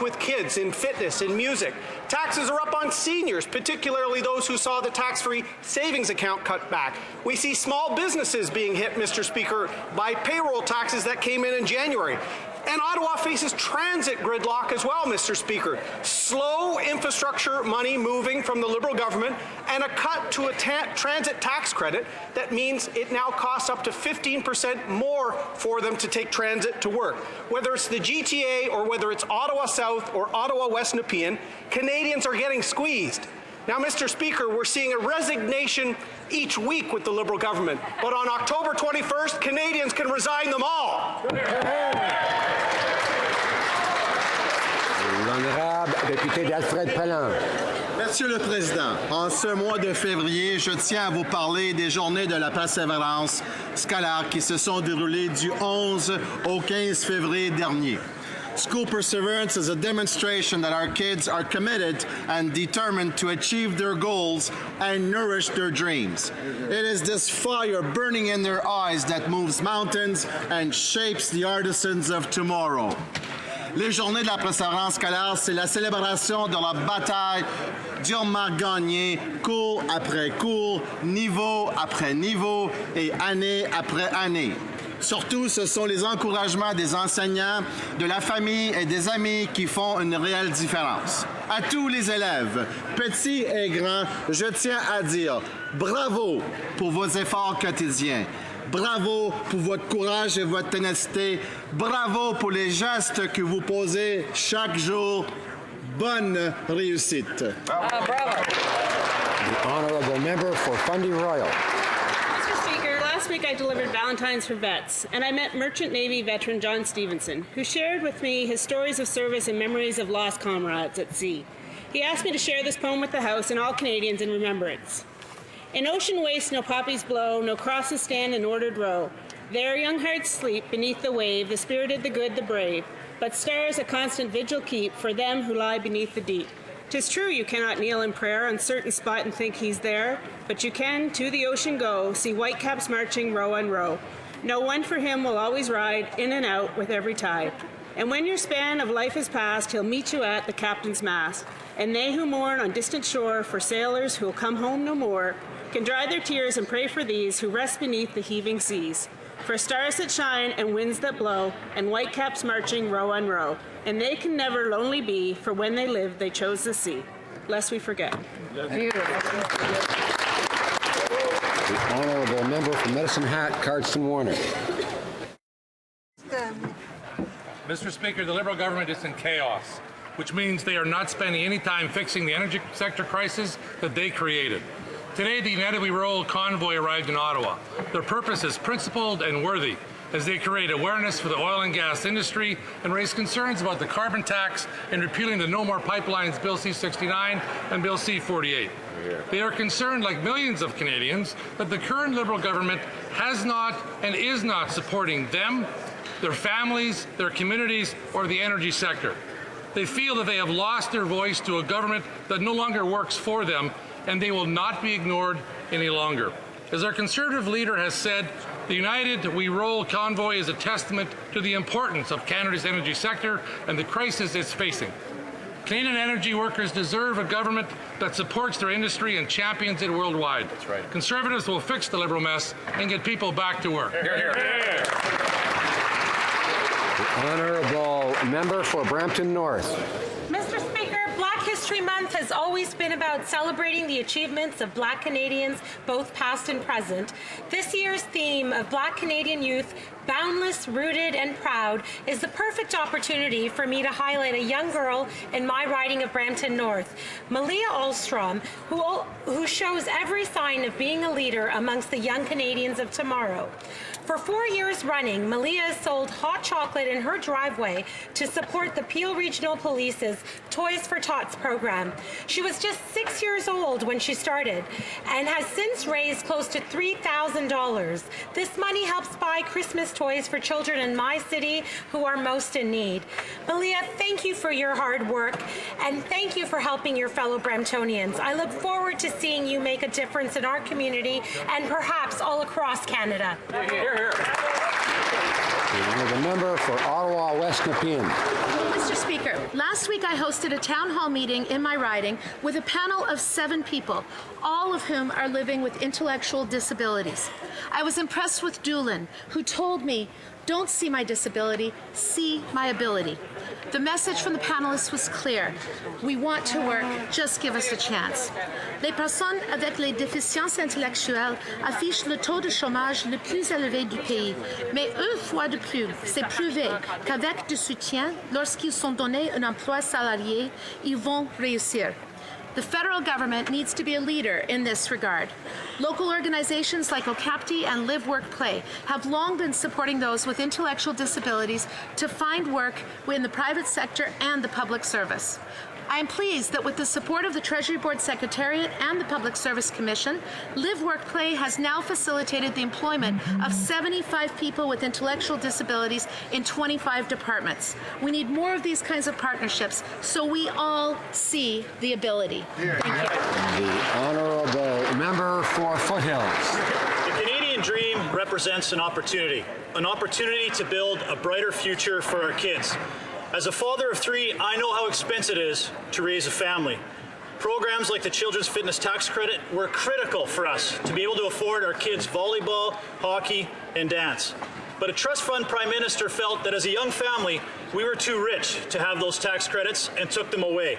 with kids in fitness and music. Taxes are up on seniors, particularly those who saw the tax-free savings account cut back. We see small businesses being hit, Mr. Speaker, by payroll taxes that came in January. And Ottawa faces transit gridlock as well, Mr. Speaker. Slow infrastructure money moving from the Liberal government and a cut to a transit tax credit that means it now costs up to 15% more for them to take transit to work. Whether it's the GTA or whether it's Ottawa South or Ottawa West Nepean, Canadians are getting squeezed. Now, Mr. Speaker, we're seeing a resignation each week with the Liberal government, but on October 21st, Canadians can resign them all. L'honorable député d'Alfred Palan. Monsieur le Président, en ce mois de février, je tiens à vous parler des journées de la persévérance scolaire qui se sont déroulées du 11 au 15 février dernier. School perseverance is a demonstration that our kids are committed and determined to achieve their goals and nourish their dreams. It is this fire burning in their eyes that moves mountains and shapes the artisans of tomorrow. Les journées de la persévérance scolaire, c'est la célébration de la bataille durement gagnée, cours après cours, niveau après niveau et année après année. Surtout, ce sont les encouragements des enseignants, de la famille et des amis qui font une réelle différence. À tous les élèves, petits et grands, je tiens à dire bravo pour vos efforts quotidiens. Bravo pour votre courage et votre ténacité. Bravo pour les gestes que vous posez chaque jour. Bonne réussite. Bravo. The honourable member for Fundy Royal. Mr. Speaker, last week I delivered Valentine's for Vets, and I met Merchant Navy veteran John Stevenson, who shared with me his stories of service and memories of lost comrades at sea. He asked me to share this poem with the House and all Canadians in remembrance. In ocean waste no poppies blow, no crosses stand in ordered row. There young hearts sleep beneath the wave, the spirited, the good, the brave. But stars a constant vigil keep for them who lie beneath the deep. 'Tis true you cannot kneel in prayer on certain spot and think he's there, but you can to the ocean go, see whitecaps marching row on row. No one for him will always ride in and out with every tide. And when your span of life is past, he'll meet you at the captain's mast. And they who mourn on distant shore for sailors who'll come home no more can dry their tears and pray for these who rest beneath the heaving seas. For stars that shine and winds that blow, and whitecaps marching row on row. And they can never lonely be, for when they lived they chose the sea. Lest we forget. The honourable member for Medicine Hat, Cardston Warner. Mr. Speaker, the Liberal government is in chaos, which means they are not spending any time fixing the energy sector crisis that they created. Today, the United We Roll convoy arrived in Ottawa. Their purpose is principled and worthy as they create awareness for the oil and gas industry and raise concerns about the carbon tax and repealing the No More Pipelines Bill C-69 and Bill C-48. They are concerned, like millions of Canadians, that the current Liberal government has not and is not supporting them, their families, their communities, or the energy sector. They feel that they have lost their voice to a government that no longer works for them, and they will not be ignored any longer. As our Conservative leader has said, the United We Roll convoy is a testament to the importance of Canada's energy sector and the crisis it's facing. Canadian energy workers deserve a government that supports their industry and champions it worldwide. That's right. Conservatives will fix the Liberal mess and get people back to work. Hear, hear. Hear. The honourable member for Brampton North. Mr. Speaker, Black History Month has always been about celebrating the achievements of Black Canadians, both past and present. This year's theme of Black Canadian youth, boundless, rooted, and proud, is the perfect opportunity for me to highlight a young girl in my riding of Brampton North, Malia Alstrom, who shows every sign of being a leader amongst the young Canadians of tomorrow. For 4 years running, Malia has sold hot chocolate in her driveway to support the Peel Regional Police's Toys for Tots program. She was just 6 years old when she started and has since raised close to $3,000. This money helps buy Christmas toys for children in my city who are most in need. Malia, thank you for your hard work and thank you for helping your fellow Bramptonians. I look forward to seeing you make a difference in our community and perhaps all across Canada. The member for Ottawa West Nepean. Mr. Speaker, Last week I hosted a town hall meeting in my riding with a panel of 7 people, all of whom are living with intellectual disabilities. I was impressed with Doolin, who told me, "Don't see my disability, see my ability." The message from the panelists was clear. We want to work, just give us a chance. Les personnes avec les déficiences intellectuelles affichent le taux de chômage le plus élevé du pays. Mais une fois de plus, c'est prouvé qu'avec du soutien, lorsqu'ils sont donnés un emploi salarié, ils vont réussir. The federal government needs to be a leader in this regard. Local organizations like OCAPTI and Live, Work, Play have long been supporting those with intellectual disabilities to find work in the private sector and the public service. I am pleased that with the support of the Treasury Board Secretariat and the Public Service Commission, Live, Work, Play has now facilitated the employment of 75 people with intellectual disabilities in 25 departments. We need more of these kinds of partnerships so we all see the ability. Thank you. The honourable member for Foothills. The Canadian dream represents an opportunity to build a brighter future for our kids. As a father of 3, I know how expensive it is to raise a family. Programs like the Children's Fitness Tax Credit were critical for us to be able to afford our kids volleyball, hockey, and dance. But a trust fund prime minister felt that as a young family, we were too rich to have those tax credits and took them away.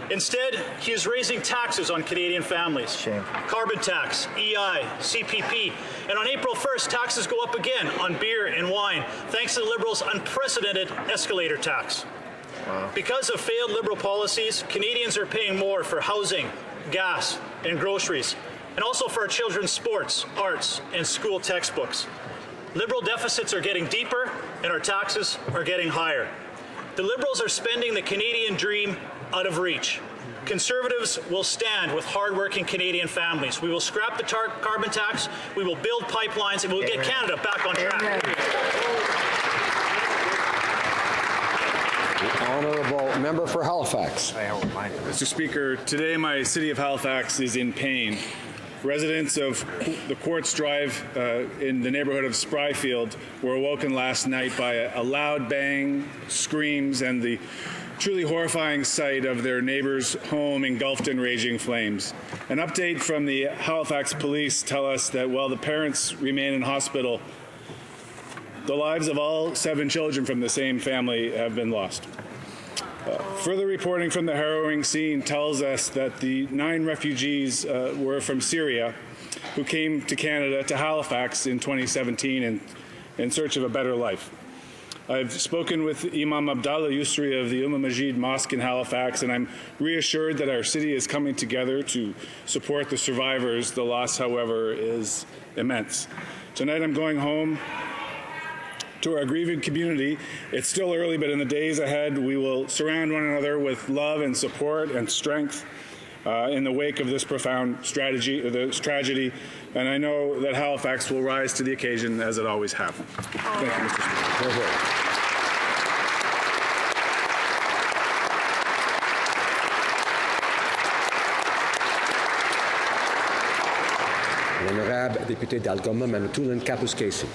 Instead, he is raising taxes on Canadian families. Carbon tax, EI, CPP, and on April 1st, taxes go up again on beer and wine, thanks to the Liberals' unprecedented escalator tax. Wow. Because of failed Liberal policies, Canadians are paying more for housing, gas, and groceries, and also for our children's sports, arts, and school textbooks. Liberal deficits are getting deeper, and our taxes are getting higher. The Liberals are spending the Canadian dream out of reach. Conservatives will stand with hard-working Canadian families. We will scrap the carbon tax, we will build pipelines, and we will get Canada back on track. The honourable member for Halifax. Mr. Speaker, today my city of Halifax is in pain. Residents of the Quartz Drive in the neighborhood of Spryfield were awoken last night by a loud bang, screams, and the truly horrifying sight of their neighbor's home engulfed in raging flames. An update from the Halifax police tell us that while the parents remain in hospital, the lives of all 7 children from the same family have been lost. Further reporting from the harrowing scene tells us that the 9 refugees were from Syria who came to Canada, to Halifax in 2017 in search of a better life. I've spoken with Imam Abdallah Yusri of the Majid Mosque in Halifax, and I'm reassured that our city is coming together to support the survivors. The loss, however, is immense. Tonight I'm going home to our grieving community. It's still early, but in the days ahead, we will surround one another with love and support and strength in the wake of this profound tragedy. And I know that Halifax will rise to the occasion as it always has. Thank you, Mr. Speaker. L'honorable député d'Algoma, Manitoulin, Kapuskasey.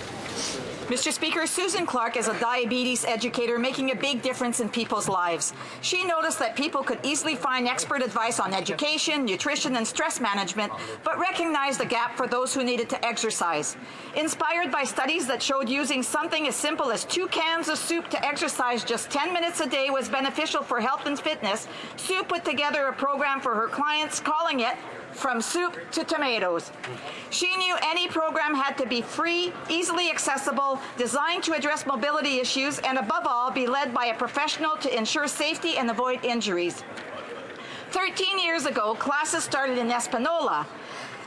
Mr. Speaker, Susan Clark is a diabetes educator making a big difference in people's lives. She noticed that people could easily find expert advice on education, nutrition, and stress management, but recognized the gap for those who needed to exercise. Inspired by studies that showed using something as simple as 2 cans of soup to exercise just 10 minutes a day was beneficial for health and fitness, Sue put together a program for her clients, calling it From Soup to Tomatoes. She knew any program had to be free, easily accessible, designed to address mobility issues, and above all, be led by a professional to ensure safety and avoid injuries. 13 years ago, classes started in Espanola.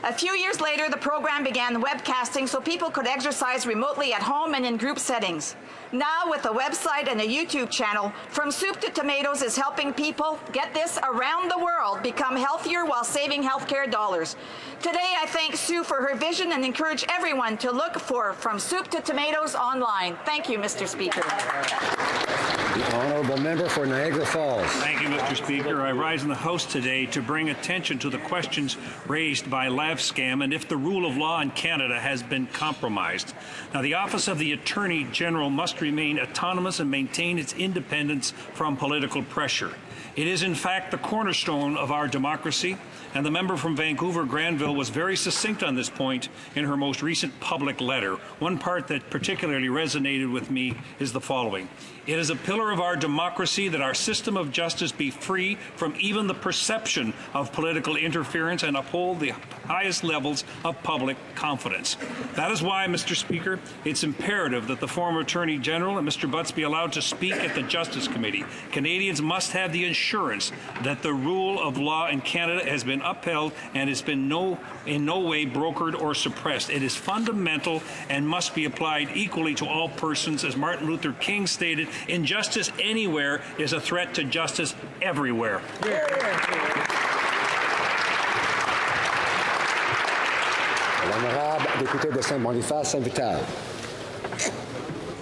A few years later, the program began webcasting so people could exercise remotely at home and in group settings. Now, with a website and a YouTube channel, From Soup to Tomatoes is helping people, get this, around the world become healthier while saving healthcare dollars. Today, I thank Sue for her vision and encourage everyone to look for From Soup to Tomatoes online. Thank you, Mr. Speaker. The Honourable Member for Niagara Falls. Thank you, Mr. Speaker. I rise in the House today to bring attention to the questions raised by LavScam and if the rule of law in Canada has been compromised. Now, the Office of the Attorney General must remain autonomous and maintain its independence from political pressure. It is, in fact, the cornerstone of our democracy, and the member from Vancouver-Granville was very succinct on this point in her most recent public letter. One part that particularly resonated with me is the following. It is a pillar of our democracy that our system of justice be free from even the perception of political interference and uphold the highest levels of public confidence. That is why, Mr. Speaker, it's imperative that the former Attorney General and Mr. Butts be allowed to speak at the Justice Committee. Canadians must have the assurance that the rule of law in Canada has been upheld and has been in no way brokered or suppressed. It is fundamental and must be applied equally to all persons. As Martin Luther King stated, injustice anywhere is a threat to justice everywhere. L'honorable député de Saint-Boniface-Saint-Vital.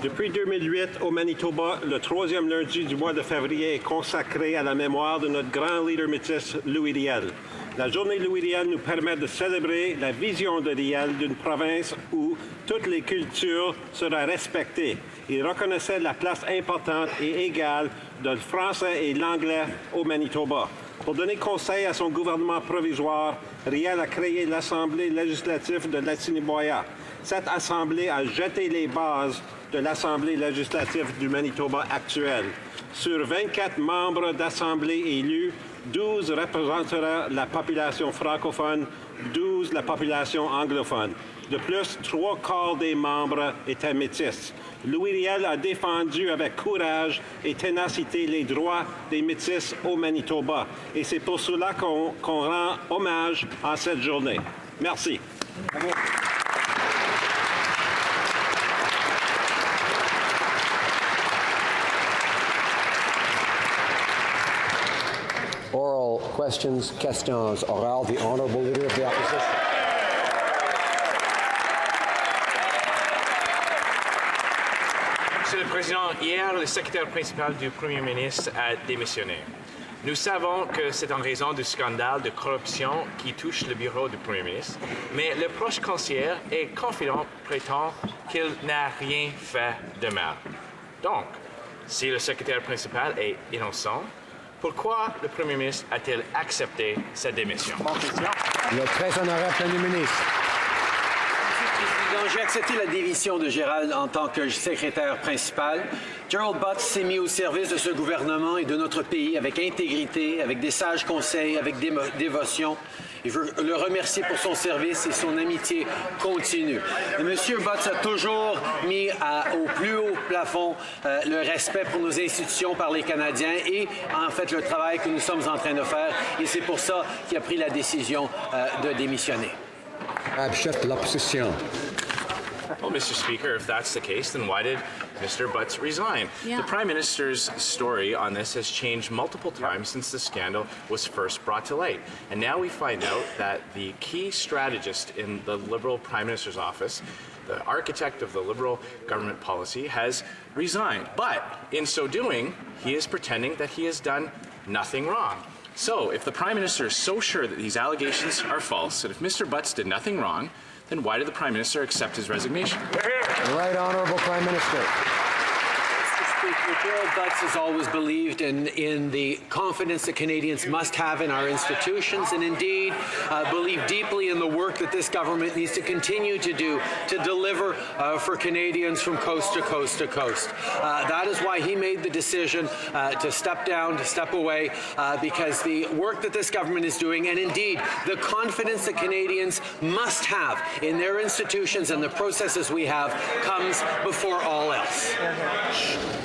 Depuis 2008, au Manitoba, le troisième lundi du mois de février est consacré à la mémoire de notre grand leader métis, Louis Riel. La journée Louis Riel nous permet de célébrer la vision de Riel d'une province où toutes les cultures seraient respectées. Il reconnaissait la place importante et égale de français et l'anglais au Manitoba. Pour donner conseil à son gouvernement provisoire, Riel a créé l'Assemblée législative de l'Assiniboia. Cette assemblée a jeté les bases de l'Assemblée législative du Manitoba actuelle. Sur 24 membres d'Assemblée élus, 12 représenteront la population francophone, 12 la population anglophone. De plus, 3/4 des membres étaient métis. Louis Riel a défendu avec courage et ténacité les droits des métis au Manitoba. Et c'est pour cela qu'on rend hommage à cette journée. Merci. Oral questions, questions orales. The Honourable Leader of the Opposition. Monsieur le Président, hier, le secrétaire principal du Premier ministre a démissionné. Nous savons que c'est en raison du scandale de corruption qui touche le bureau du Premier ministre, mais le proche conseiller et confident prétend qu'il n'a rien fait de mal. Donc, si le secrétaire principal est innocent, pourquoi le Premier ministre a-t-il accepté sa démission? Le très honorable Premier ministre. J'ai accepté la démission de Gérald en tant que secrétaire principal. Gerald Butts s'est mis au service de ce gouvernement et de notre pays avec intégrité, avec des sages conseils, avec dévotion. Et je veux le remercier pour son service et son amitié continue. Monsieur Butts a toujours mis au plus haut plafond le respect pour nos institutions par les Canadiens et en fait le travail que nous sommes en train de faire. Et c'est pour ça qu'il a pris la décision de démissionner. Chef de l'opposition. Well, Mr. Speaker, if that's the case, then why did Mr. Butts resign? Yeah. The Prime Minister's story on this has changed multiple times since the scandal was first brought to light. And now we find out that the key strategist in the Liberal Prime Minister's office, the architect of the Liberal government policy, has resigned. But in so doing, he is pretending that he has done nothing wrong. So if the Prime Minister is so sure that these allegations are false, and if Mr. Butts did nothing wrong, then why did the Prime Minister accept his resignation? Right Honourable Prime Minister. Mr. Speaker, Gerald Butts has always believed in the confidence that Canadians must have in our institutions and indeed believe deeply in the work that this government needs to continue to do to deliver for Canadians from coast to coast to coast. That is why he made the decision to step down, to step away, because the work that this government is doing and indeed the confidence that Canadians must have in their institutions and the processes we have comes before all else.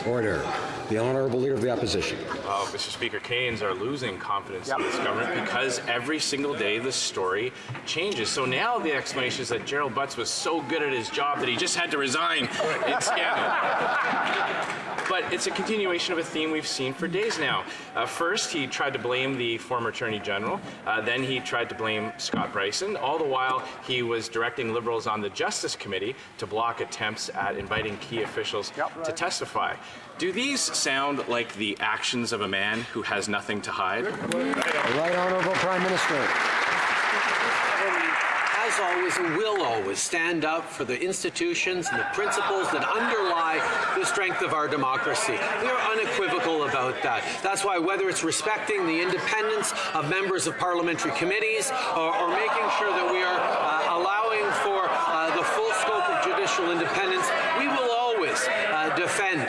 Order. The Honourable Leader of the Opposition. Well, Mr. Speaker, Canadians are losing confidence in this government because every single day the story changes. So now the explanation is that Gerald Butts was so good at his job that he just had to resign. It's scandal. but it's a continuation of a theme we've seen for days now. First, he tried to blame the former Attorney General. Then he tried to blame Scott Bryson. All the while, he was directing Liberals on the Justice Committee to block attempts at inviting key officials to testify. Do these sound like the actions of a man who has nothing to hide? The Right Honourable Prime Minister. As always and will always stand up for the institutions and the principles that underlie the strength of our democracy. We are unequivocal about that. That's why whether it's respecting the independence of members of parliamentary committees or making sure that we are allowing for the full scope of judicial independence, we will always defend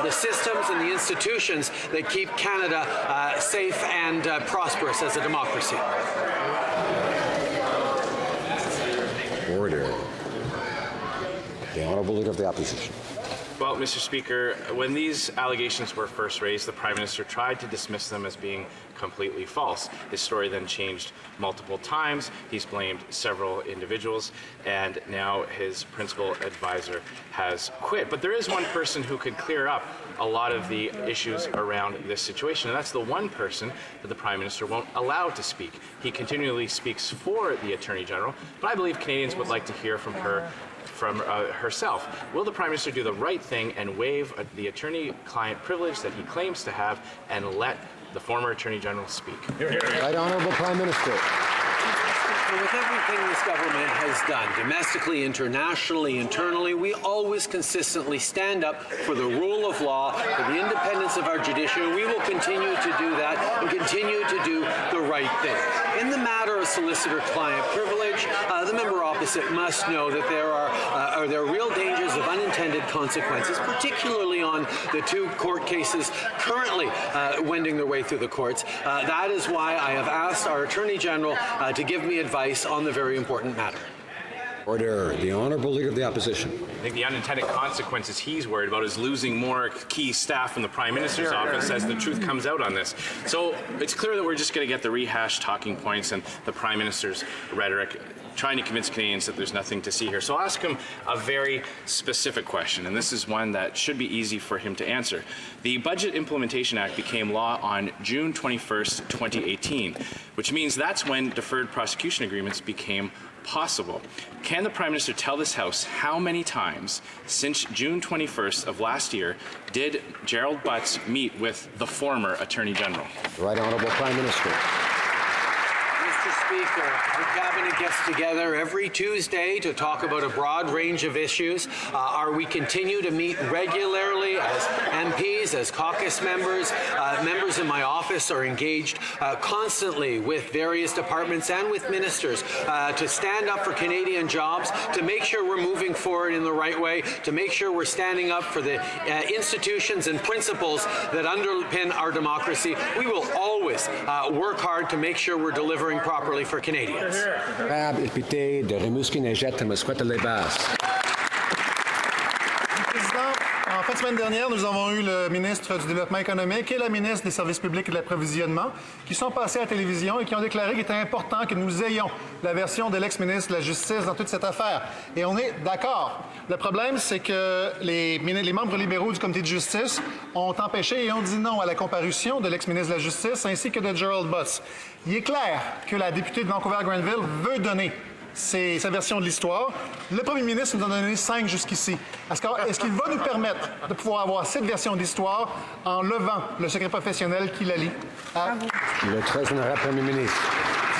the systems and the institutions that keep Canada safe and prosperous as a democracy. Order. The Honourable Leader of the Opposition. Well, Mr. Speaker, when these allegations were first raised, the Prime Minister tried to dismiss them as being completely false. His story then changed multiple times. He's blamed several individuals, and now his principal advisor has quit. But there is one person who could clear up a lot of the issues around this situation, and that's the one person that the Prime Minister won't allow to speak. He continually speaks for the Attorney General, but I believe Canadians would like to hear from her herself. Will the Prime Minister do the right thing and waive the attorney-client privilege that he claims to have and let the former Attorney General speak? Right Honourable Prime Minister. With everything this government has done, domestically, internationally, internally, we always consistently stand up for the rule of law, for the independence of our judiciary. We will continue to do that and continue to do the right thing. In the matter of solicitor-client privilege, the member opposite must know that there are real dangers of unintended consequences, particularly on the two court cases currently wending their way through the courts. That is why I have asked our Attorney General to give me advice on the very important matter. Order. The Honourable Leader of the Opposition. I think the unintended consequences he's worried about is losing more key staff in the Prime Minister's office as the truth comes out on this. So it's clear that we're just going to get the rehashed talking points and the Prime Minister's rhetoric, trying to convince Canadians that there's nothing to see here. So I'll ask him a very specific question, and this is one that should be easy for him to answer. The Budget Implementation Act became law on June 21st, 2018, which means that's when deferred prosecution agreements became possible. Can the Prime Minister tell this House how many times since June 21st of last year did Gerald Butts meet with the former Attorney General? The Right Honourable Prime Minister. Mr. Speaker, the Cabinet gets together every Tuesday to talk about a broad range of issues. We continue to meet regularly as MPs, as caucus members. Members in my office are engaged constantly with various departments and with ministers to stand up for Canadian jobs, to make sure we're moving forward in the right way, to make sure we're standing up for the institutions and principles that underpin our democracy. We will always work hard to make sure we're delivering properly for Canadians. Député de Rimouski-Neigette-Mascouette-les-Basses. En fin de semaine dernière, nous avons eu le ministre du Développement économique et la ministre des Services publics et de l'approvisionnement qui sont passés à la télévision et qui ont déclaré qu'il était important que nous ayons la version de l'ex-ministre de la Justice dans toute cette affaire. Et on est d'accord. Le problème, c'est que les membres libéraux du comité de justice ont empêché et ont dit non à la comparution de l'ex-ministre de la Justice ainsi que de Gerald Butts. Il est clair que la députée de Vancouver-Granville veut donner sa version de l'histoire. Le premier ministre nous en a donné 5 jusqu'ici. Est-ce qu'il va nous permettre de pouvoir avoir cette version de l'histoire en levant le secret professionnel qui la lie? Le très honorable Premier ministre.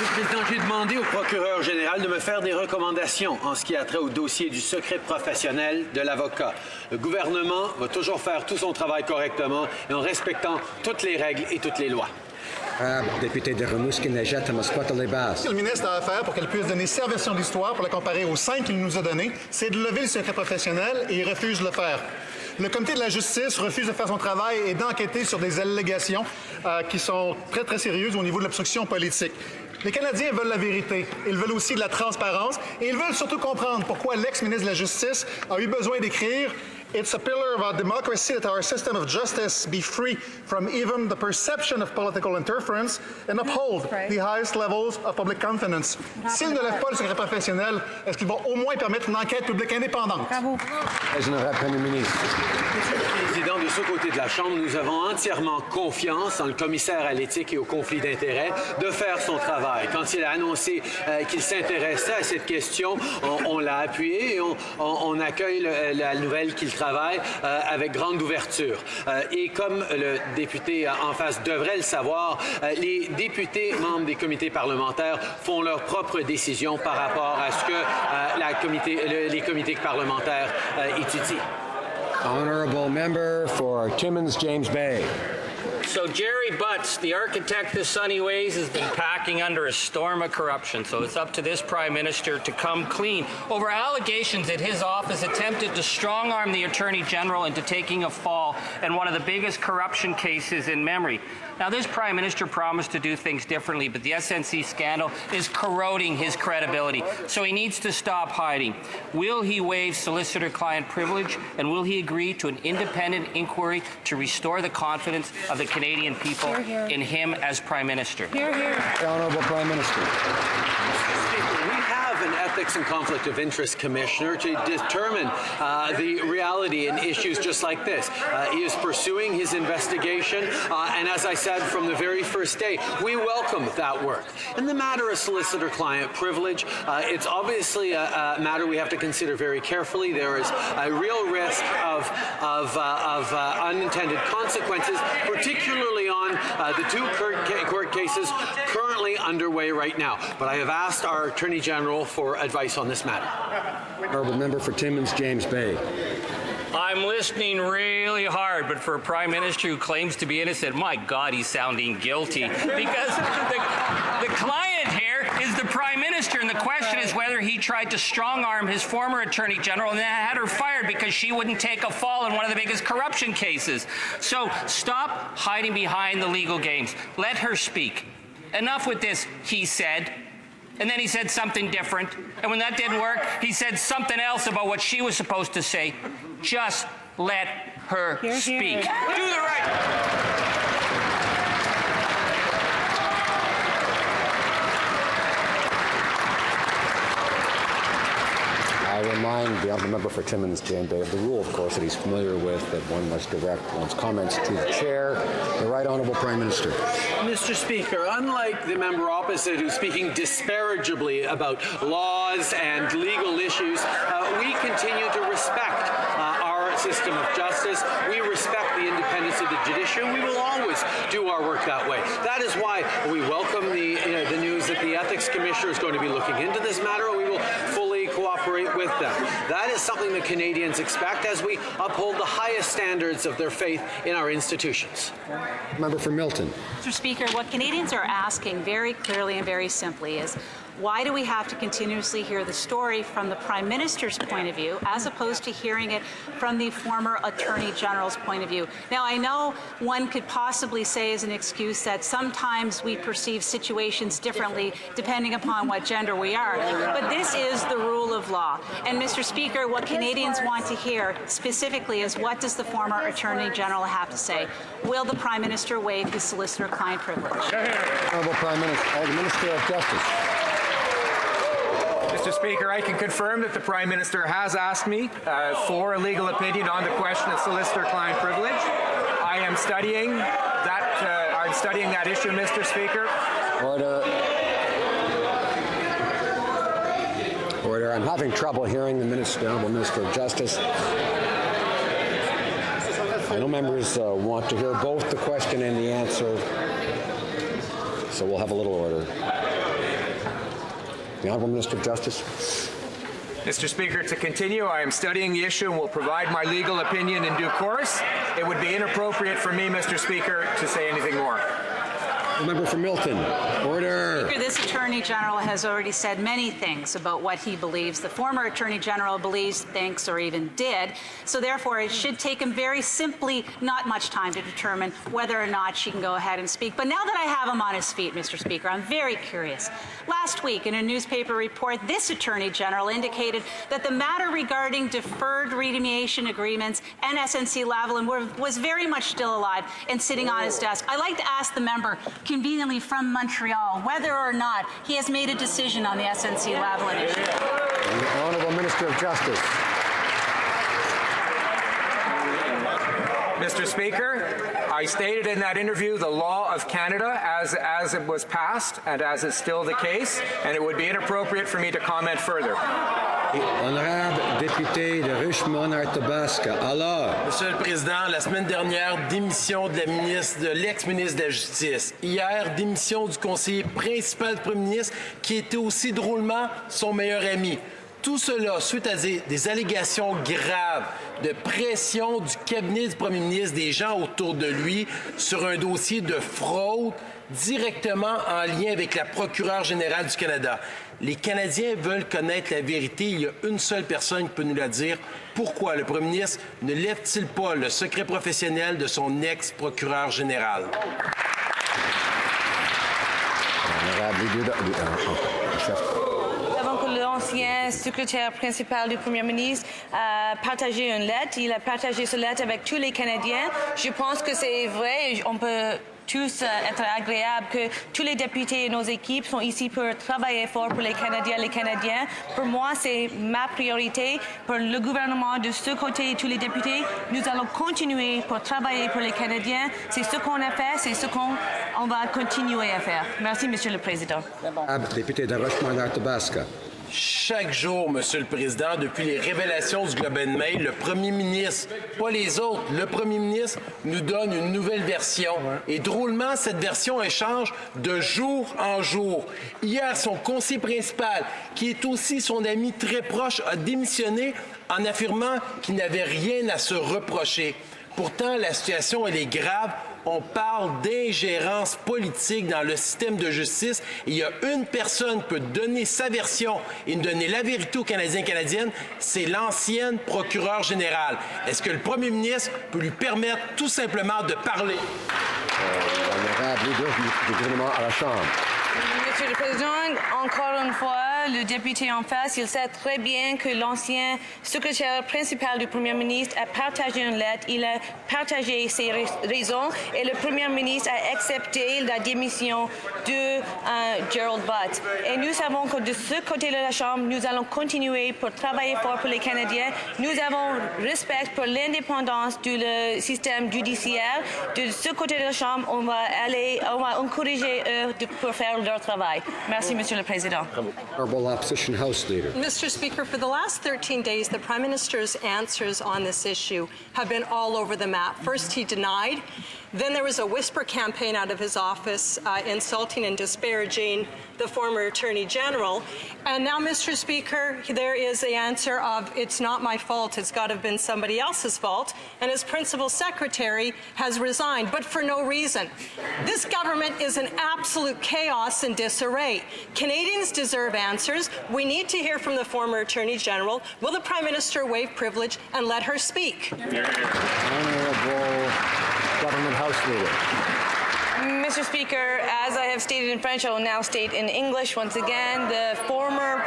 Monsieur le Président, j'ai demandé au procureur général de me faire des recommandations en ce qui a trait au dossier du secret professionnel de l'avocat. Le gouvernement va toujours faire tout son travail correctement et en respectant toutes les règles et toutes les lois. Député de Rimouski-Neigette-Mascouette-les-Basses. Ce que le ministre a à faire pour qu'elle puisse donner sa version de l'histoire pour la comparer aux 5 qu'il nous a donnés, c'est de lever le secret professionnel et il refuse de le faire. Le comité de la justice refuse de faire son travail et d'enquêter sur des allégations qui sont très, très sérieuses au niveau de l'obstruction politique. Les Canadiens veulent la vérité. Ils veulent aussi de la transparence et ils veulent surtout comprendre pourquoi l'ex-ministre de la Justice a eu besoin d'écrire It's a pillar of our democracy that our system of justice be free from even the perception of political interference and uphold the highest levels of public confidence. S'ils ne lèvent pas le secret professionnel, est-ce qu'ils vont au moins permettre une enquête publique indépendante? Président ministre. Monsieur le Président, de ce côté de la Chambre, nous avons entièrement confiance en le commissaire à l'éthique et au conflit d'intérêts de faire son travail. Quand il a annoncé qu'il s'intéressait à cette question, on l'a appuyé et on accueille la nouvelle qu'il travaille avec grande ouverture. Et comme le député en face devrait le savoir, les députés membres des comités parlementaires font leurs propres décisions par rapport à ce que les comités parlementaires étudient. Honourable member for Timmins James Bay. So Jerry Butts, the architect of Sunny Ways, has been packing under a storm of corruption. So it's up to this Prime Minister to come clean over allegations that his office attempted to strong-arm the Attorney General into taking a fall in one of the biggest corruption cases in memory. Now, this Prime Minister promised to do things differently, but the SNC scandal is corroding his credibility, so he needs to stop hiding. Will he waive solicitor-client privilege, and will he agree to an independent inquiry to restore the confidence of the Canadian people in him as Prime Minister? The Honourable Prime Minister. We have an Ethics and Conflict of Interest Commissioner to determine the reality in issues just like this. He is pursuing his investigation, and as I said from the very first day, we welcome that work. In the matter of solicitor-client privilege, it's obviously a matter we have to consider very carefully. There is a real risk of unintended consequences, particularly on the two court cases currently underway right now. But I have asked our Attorney General for advice on this matter. Honourable member for Timmins James Bay. I'm listening really hard, but for a Prime Minister who claims to be innocent, my God, he's sounding guilty. Because the client here is the Prime Minister, and the question is whether he tried to strong-arm his former Attorney General and then had her fired because she wouldn't take a fall in one of the biggest corruption cases. So stop hiding behind the legal games. Let her speak. Enough with this, he said. And then he said something different. And when that didn't work, he said something else about what she was supposed to say. Just let her speak. Do the right. I remind the honourable member for Timmins James Bay of the rule, of course, that he's familiar with, that one must direct one's comments to the chair. The Right Honourable Prime Minister. Mr. Speaker, unlike the member opposite who's speaking disparagingly about laws and legal issues, we continue to respect our system of justice. We respect the independence of the judiciary. We will always do our work that way. That is why we welcome the news that the Ethics Commissioner is going to be looking into this matter, and we will fully cooperate with them. That is something that Canadians expect as we uphold the highest standards of their faith in our institutions. Member for Milton. Mr. Speaker, what Canadians are asking very clearly and very simply is, why do we have to continuously hear the story from the Prime Minister's point of view as opposed to hearing it from the former Attorney General's point of view? Now, I know one could possibly say as an excuse that sometimes we perceive situations differently depending upon what gender we are, but this is the rule of law. And, Mr. Speaker, what Canadians want to hear specifically is, what does the former Attorney General have to say? Will the Prime Minister waive his solicitor-client privilege? Honourable Prime Minister, the Minister of Justice. Mr. Speaker, I can confirm that the Prime Minister has asked me for a legal opinion on the question of solicitor-client privilege. I am studying that issue, Mr. Speaker. Order. Order. I'm having trouble hearing the Honourable Minister of Justice. I know members want to hear both the question and the answer, so we'll have a little order. The Honourable Minister of Justice. Mr. Speaker, to continue, I am studying the issue and will provide my legal opinion in due course. It would be inappropriate for me, Mr. Speaker, to say anything more. Member for Milton. Order. Speaker, this Attorney General has already said many things about what he believes. The former Attorney General believes, thinks, or even did. So therefore, it should take him very simply not much time to determine whether or not she can go ahead and speak. But now that I have him on his feet, Mr. Speaker, I'm very curious. Last week, in a newspaper report, this Attorney General indicated that the matter regarding deferred remediation agreements and SNC-Lavalin was very much still alive and sitting on his desk. I'd like to ask the member, conveniently from Montreal, whether or not he has made a decision on the SNC-Lavalin issue. And the Honourable Minister of Justice. Mr. Speaker, I stated in that interview the law of Canada as it was passed and as is still the case, and it would be inappropriate for me to comment further. Honorable député de Richmond-Arthabasca. Alors. Monsieur le Président, la semaine dernière, démission de l'ex-ministre de la Justice. Hier, démission du conseiller principal du Premier ministre, qui était aussi drôlement son meilleur ami. Tout cela suite à des allégations graves de pression du cabinet du Premier ministre, des gens autour de lui, sur un dossier de fraude directement en lien avec la procureure générale du Canada. Les Canadiens veulent connaître la vérité. Il y a une seule personne qui peut nous la dire. Pourquoi le Premier ministre ne lève-t-il pas le secret professionnel de son ex-procureur général? Avant que l'ancien secrétaire principal du Premier ministre a partagé une lettre, il a partagé cette lettre avec tous les Canadiens. Je pense que c'est vrai, on peut tous être agréables que tous les députés et nos équipes sont ici pour travailler fort pour les Canadiens. Pour moi, c'est ma priorité. Pour le gouvernement de ce côté et tous les députés, nous allons continuer pour travailler pour les Canadiens. C'est ce qu'on a fait, c'est ce qu'on va continuer à faire. Merci, Monsieur le Président. Député de Richmond-Arthabasca. Chaque jour, Monsieur le Président, depuis les révélations du Globe and Mail, le Premier ministre, pas les autres, le Premier ministre nous donne une nouvelle version. Et drôlement, cette version elle change de jour en jour. Hier, son conseiller principal, qui est aussi son ami très proche, a démissionné en affirmant qu'il n'avait rien à se reprocher. Pourtant, la situation, elle est grave. On parle d'ingérence politique dans le système de justice. Et il y a une personne qui peut donner sa version et nous donner la vérité aux Canadiens et Canadiennes, c'est l'ancienne procureure générale. Est-ce que le Premier ministre peut lui permettre tout simplement de parler? L'honorable du gouvernement à la Chambre. Monsieur le Président, encore une fois, le député en face, il sait très bien que l'ancien secrétaire principal du Premier ministre a partagé une lettre, il a partagé ses raisons et le Premier ministre a accepté la démission de Gerald Butt. Et nous savons que de ce côté de la Chambre, nous allons continuer pour travailler fort pour les Canadiens. Nous avons respect pour l'indépendance du système judiciaire. De ce côté de la Chambre, on va encourager eux pour faire leur travail. Merci, Monsieur le Président. Honourable Opposition House Leader. Mr. Speaker, for the last 13 days, the Prime Minister's answers on this issue have been all over the map. First, he denied. Then there was a whisper campaign out of his office insulting and disparaging the former Attorney General. And now, Mr. Speaker, there is the answer of, it's not my fault, it's got to have been somebody else's fault. And his principal secretary has resigned, but for no reason. This government is in absolute chaos and disarray. Canadians deserve answers. We need to hear from the former Attorney General. Will the Prime Minister waive privilege and let her speak? Honourable Government House Leader. Mr. Speaker, as I have stated in French, I will now state in English once again. The former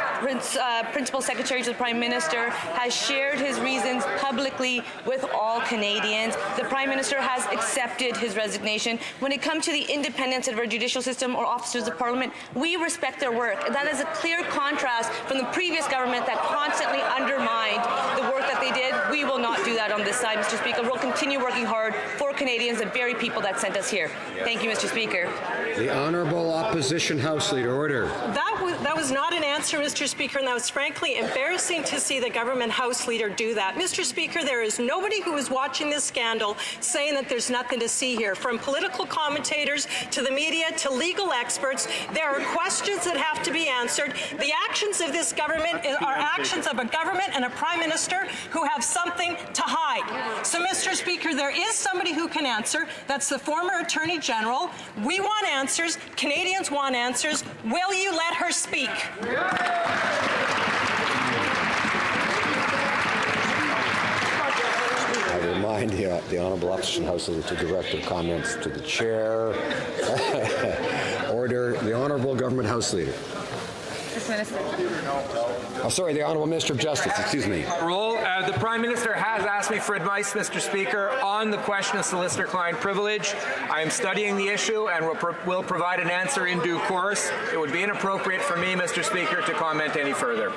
Principal Secretary to the Prime Minister has shared his reasons publicly with all Canadians. The Prime Minister has accepted his resignation. When it comes to the independence of our judicial system or officers of Parliament, we respect their work. And that is a clear contrast from the previous government that constantly undermined the work that they did. We will not do that on this side, Mr. Speaker. We'll continue working hard for Canadians, the very people that sent us here. Thank you, Mr. Speaker. The Honourable Opposition House Leader. Order. That was not an answer, Mr. Speaker, and that was frankly embarrassing to see the government House Leader do that. Mr. Speaker, there is nobody who is watching this scandal saying that there's nothing to see here. From political commentators to the media to legal experts, there are questions that have to be answered. The actions of this government are actions of a government and a Prime Minister who have something something to hide. So, Mr. Speaker, there is somebody who can answer. That's the former Attorney General. We want answers. Canadians want answers. Will you let her speak? I remind the Honourable Opposition House Leader to direct her comments to the Chair. Order. The Honourable Government House Leader. Oh, sorry, the Honourable Minister of Justice, excuse me. The Prime Minister has asked me for advice, Mr. Speaker, on the question of solicitor-client privilege. I am studying the issue and will provide an answer in due course. It would be inappropriate for me, Mr. Speaker, to comment any further.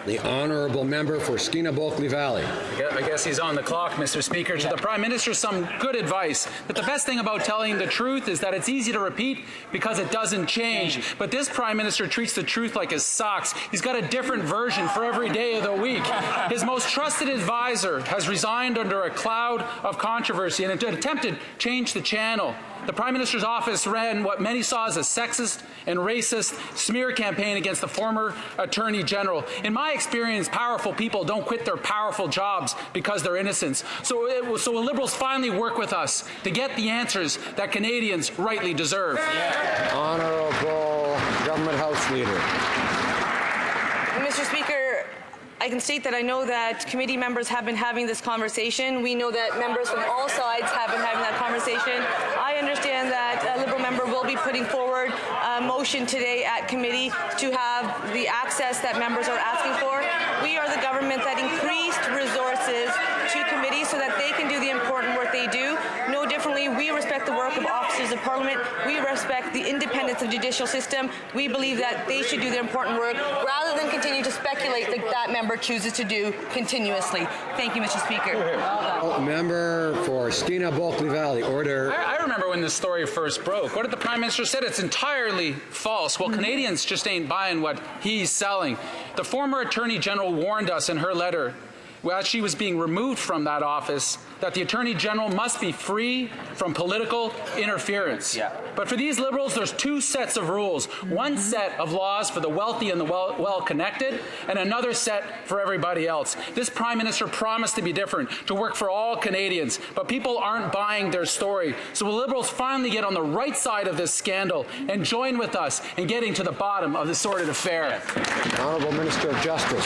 The Honourable Member for Skeena-Bulkley Valley. I guess he's on the clock, Mr. Speaker. To the Prime Minister, some good advice. But the best thing about telling the truth is that it's easy to repeat because it doesn't change. But this Prime Minister treats the truth like his socks. He's got a different version for every day of the week. His most trusted advisor has resigned under a cloud of controversy and attempted to change the channel. The Prime Minister's office ran what many saw as a sexist and racist smear campaign against the former Attorney General. In my experience, powerful people don't quit their powerful jobs because they're innocent. So will Liberals finally work with us to get the answers that Canadians rightly deserve? Honourable Government House Leader. Mr. Speaker, I can state that I know that committee members have been having this conversation. We know that members from all sides have been having that conversation. I understand that a Liberal member will be putting forward a motion today at committee to have the access that members are asking for. We are the government that increased resources to committees so that they can do the important work they do. No differently, we respect the work of officers of Parliament. We respect the independence of the judicial system. We believe that they should do their important work rather than continue to speculate like that member chooses to do continuously. Thank you, Mr. Speaker. Member for Skeena-Bulkley Valley. Order. I remember when this story first broke. What did the Prime Minister say? It's entirely false. Well, Canadians just ain't buying what he's selling. The former Attorney General warned us in her letter, as she was being removed from that office, that the Attorney General must be free from political interference. Yeah. But for these Liberals, there's two sets of rules. One set of laws for the wealthy and the well-connected, and another set for everybody else. This Prime Minister promised to be different, to work for all Canadians, but people aren't buying their story. So will Liberals finally get on the right side of this scandal and join with us in getting to the bottom of this sordid affair? Honourable Minister of Justice.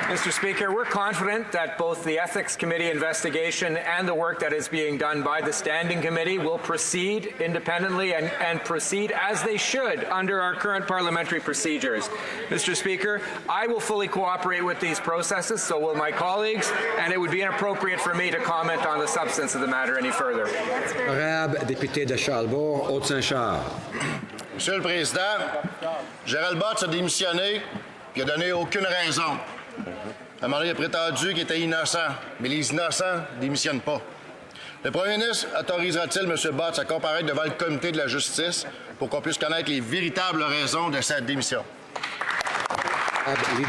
Mr. Speaker, we're confident that both the Ethics Committee investigation and the work that is being done by the Standing Committee will proceed independently and proceed as they should under our current parliamentary procedures. Mr. Speaker, I will fully cooperate with these processes, so will my colleagues, and it would be inappropriate for me to comment on the substance of the matter any further. Honorable député de Charlebourg, Haute-Saint-Charles. Monsieur le Président, Gérald Bott a démissionné et n'a donné aucune raison. À un moment donné, il a prétendu qu'il était innocent, mais les innocents ne démissionnent pas. Le Premier ministre autorisera-t-il M. Bott à comparaître devant le Comité de la justice pour qu'on puisse connaître les véritables raisons de sa démission? Monsieur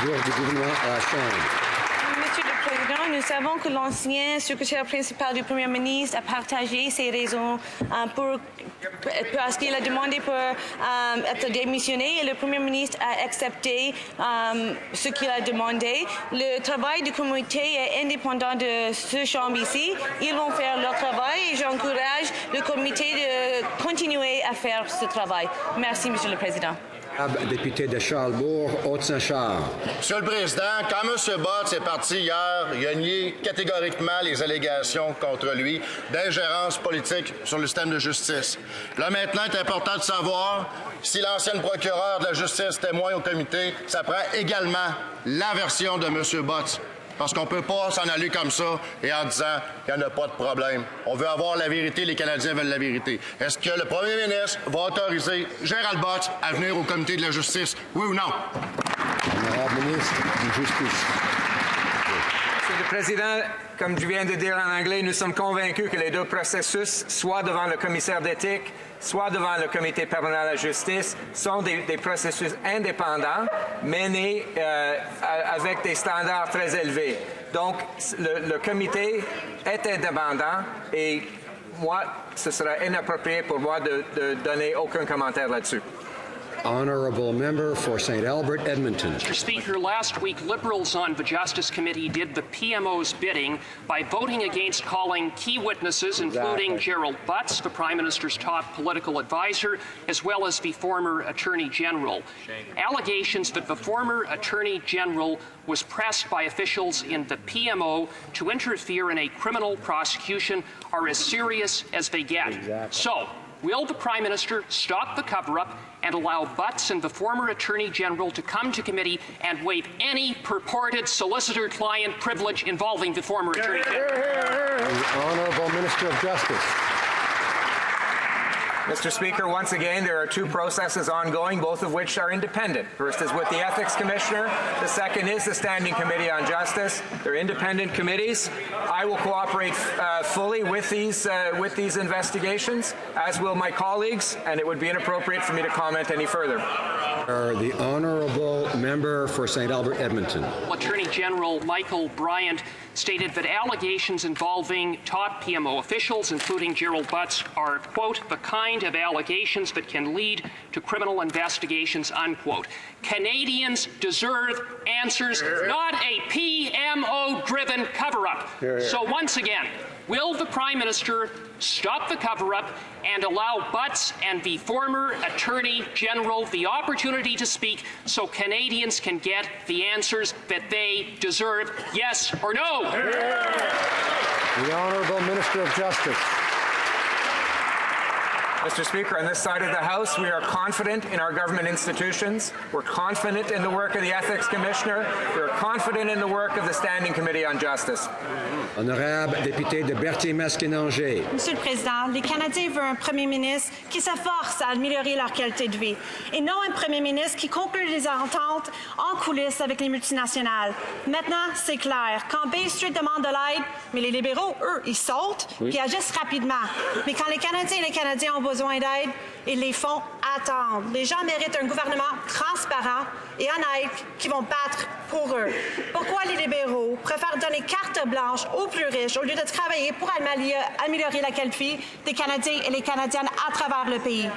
le Président, nous savons que l'ancien secrétaire principal du Premier ministre a partagé ses raisons parce qu'il a demandé pour être démissionné et le Premier ministre a accepté ce qu'il a demandé. Le travail du comité est indépendant de ce chambre ici. Ils vont faire leur travail et j'encourage le comité de continuer à faire ce travail. Merci, Monsieur le Président. Député de Charlebourg, Haute-Saint-Charles. Monsieur le Président, quand M. Bott est parti hier, il a nié catégoriquement les allégations contre lui d'ingérence politique sur le système de justice. Là, maintenant, il est important de savoir si l'ancienne procureure de la justice témoigne au comité. Ça prend également la version de M. Bott. Parce qu'on ne peut pas s'en aller comme ça et en disant qu'il n'y en a pas de problème. On veut avoir la vérité, les Canadiens veulent la vérité. Est-ce que le Premier ministre va autoriser Gérald Bott à venir au comité de la justice, oui ou non? Honorable ministre de Justice. Monsieur le Président, comme je viens de dire en anglais, nous sommes convaincus que les deux processus, soit devant le commissaire d'éthique, soit devant le comité permanent de la justice, sont des processus indépendants, menés avec des standards très élevés. Donc, le comité est indépendant et moi, ce sera inapproprié pour moi de donner aucun commentaire là-dessus. honourable member for St. Albert, Edmonton. Mr. Speaker, last week Liberals on the Justice Committee did the PMO's bidding by voting against calling key witnesses, including Gerald Butts, the Prime Minister's top political advisor, as well as the former Attorney General. Allegations that the former Attorney General was pressed by officials in the PMO to interfere in a criminal prosecution are as serious as they get. So, will the Prime Minister stop the cover-up and allow Butts and the former Attorney General to come to committee and waive any purported solicitor-client privilege involving the former Attorney General? The Honourable Minister of Justice. Mr. Speaker, once again, there are two processes ongoing, both of which are independent. First is with the Ethics Commissioner. The second is the Standing Committee on Justice. They're independent committees. I will cooperate fully with these investigations, as will my colleagues, and it would be inappropriate for me to comment any further. The honourable member for St. Albert, Edmonton. Attorney General Michael Bryant stated that allegations involving top PMO officials, including Gerald Butts, are, quote, the kind of allegations that can lead to criminal investigations, unquote. Canadians deserve answers, not a PMO-driven cover-up. So once again, will the Prime Minister stop the cover-up and allow Butts and the former Attorney General the opportunity to speak so Canadians can get the answers that they deserve, yes or no? The Honourable Minister of Justice. Mr. Speaker, on this side of the House, we are confident in our government institutions. We're confident in the work of the Ethics Commissioner. We're confident in the work of the Standing Committee on Justice. Honorable député de Berthier-Masquinongé. Monsieur le Président, les Canadiens veulent un premier ministre qui s'efforce à améliorer leur qualité de vie et non un premier ministre qui conclut des ententes en coulisses avec les multinationales. Maintenant, c'est clair. Quand Bay Street demande de l'aide, mais les libéraux, eux, ils sautent et agissent rapidement. Mais quand les Canadiens et les Canadiens ont besoin d'aide, ils les font attendre. Les gens méritent un gouvernement transparent et honnête qui vont battre pour eux. Pourquoi les libéraux préfèrent donner carte blanche aux plus riches au lieu de travailler pour améliorer la qualité de vie des Canadiens et les Canadiennes à travers le pays?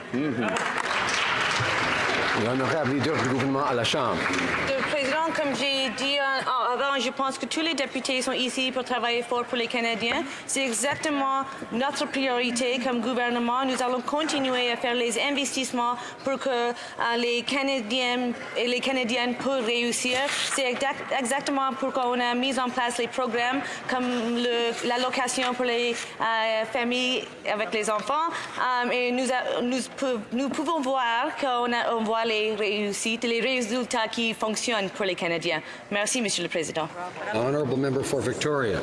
L'honorable leader du gouvernement à la Chambre. Monsieur le Président, comme j'ai dit avant, je pense que tous les députés sont ici pour travailler fort pour les Canadiens. C'est exactement notre priorité comme gouvernement. Nous allons continuer à faire les investissements pour que les Canadiens et les Canadiennes puissent réussir. C'est exactement pourquoi on a mis en place les programmes comme l'allocation pour les familles avec les enfants. Et nous pouvons voir qu'on voit les réussites, les résultats qui fonctionnent pour les Canadiens. Merci, Monsieur le Président. Honourable member for Victoria.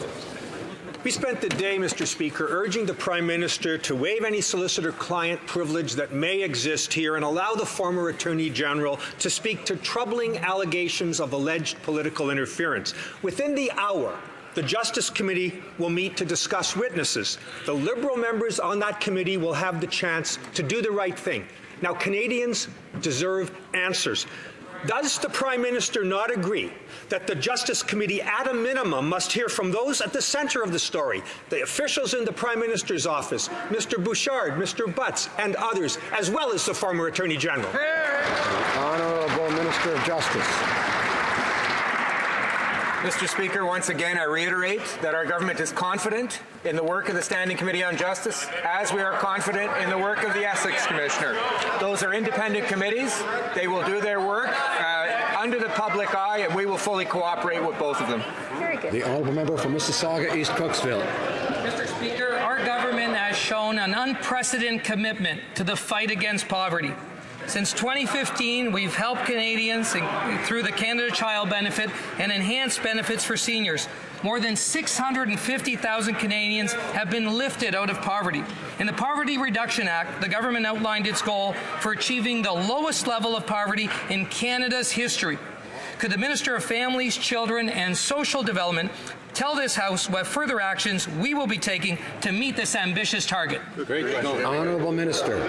We spent the day, Mr. Speaker, urging the Prime Minister to waive any solicitor-client privilege that may exist here and allow the former Attorney General to speak to troubling allegations of alleged political interference. Within the hour, the Justice Committee will meet to discuss witnesses. The Liberal members on that committee will have the chance to do the right thing. Now, Canadians deserve answers. Does the Prime Minister not agree that the Justice Committee, at a minimum, must hear from those at the centre of the story, the officials in the Prime Minister's office, Mr. Bouchard, Mr. Butts, and others, as well as the former Attorney General? Honourable Minister of Justice. Mr. Speaker, once again, I reiterate that our government is confident in the work of the Standing Committee on Justice, as we are confident in the work of the Ethics Commissioner. Those are independent committees. They will do their work under the public eye, and we will fully cooperate with both of them. Very good. The Honourable Member for Mississauga, East Cooksville. Mr. Speaker, our government has shown an unprecedented commitment to the fight against poverty. Since 2015, we've helped Canadians through the Canada Child Benefit and enhanced benefits for seniors. More than 650,000 Canadians have been lifted out of poverty. In the Poverty Reduction Act, the government outlined its goal for achieving the lowest level of poverty in Canada's history. Could the Minister of Families, Children and Social Development tell this House what further actions we will be taking to meet this ambitious target? Honourable Minister.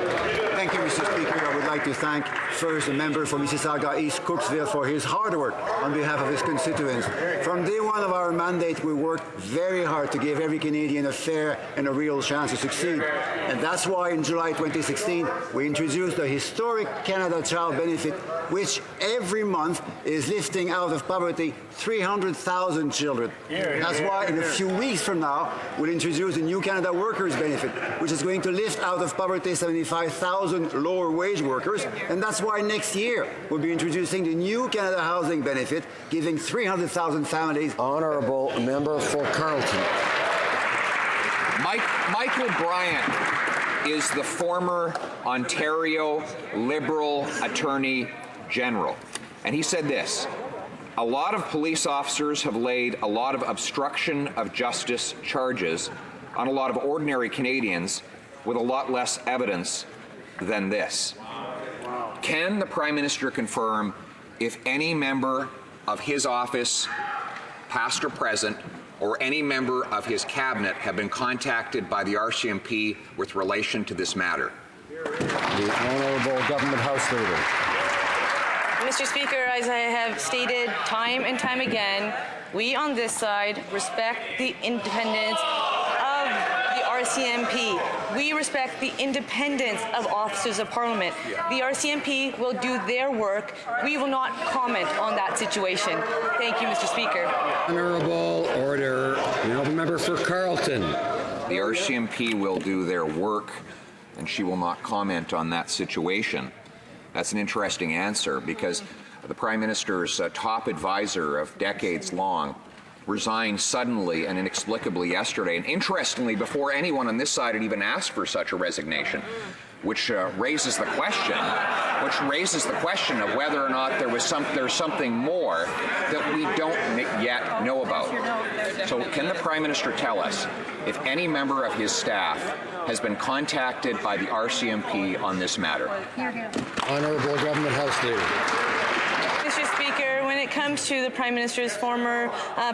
Thank you, Mr. Speaker. I would like like to thank first the member for Mississauga East Cooksville for his hard work on behalf of his constituents. From day one of our mandate, we worked very hard to give every Canadian a fair and a real chance to succeed. And that's why in July 2016, we introduced the historic Canada Child Benefit, which every month is lifting out of poverty 300,000 children. That's why in a few weeks from now, we'll introduce the new Canada Workers Benefit, which is going to lift out of poverty 75,000 lower wage workers. And that's why next year, we'll be introducing the new Canada Housing Benefit, giving 300,000 families. Honourable member for Carleton. Michael Bryant is the former Ontario Liberal Attorney General. And he said this: a lot of police officers have laid a lot of obstruction of justice charges on a lot of ordinary Canadians with a lot less evidence than this. Can the Prime Minister confirm if any member of his office, past or present, or any member of his cabinet have been contacted by the RCMP with relation to this matter? The Honourable Government House Leader. Mr. Speaker, as I have stated time and time again, we on this side respect the independence of the RCMP. We respect the independence of officers of Parliament. The RCMP will do their work. We will not comment on that situation. Thank you, Mr. Speaker. Honourable order. The Honourable member for Carleton. The RCMP will do their work, and she will not comment on that situation. That's an interesting answer, because the Prime Minister's top advisor of decades long resigned suddenly and inexplicably yesterday, and interestingly, before anyone on this side had even asked for such a resignation, which raises the question of whether or not there's something more that we don't yet know about. So can the Prime Minister tell us if any member of his staff has been contacted by the RCMP on this matter? Honourable Government House Leader. Mr. Speaker, when it comes to the Prime Minister's former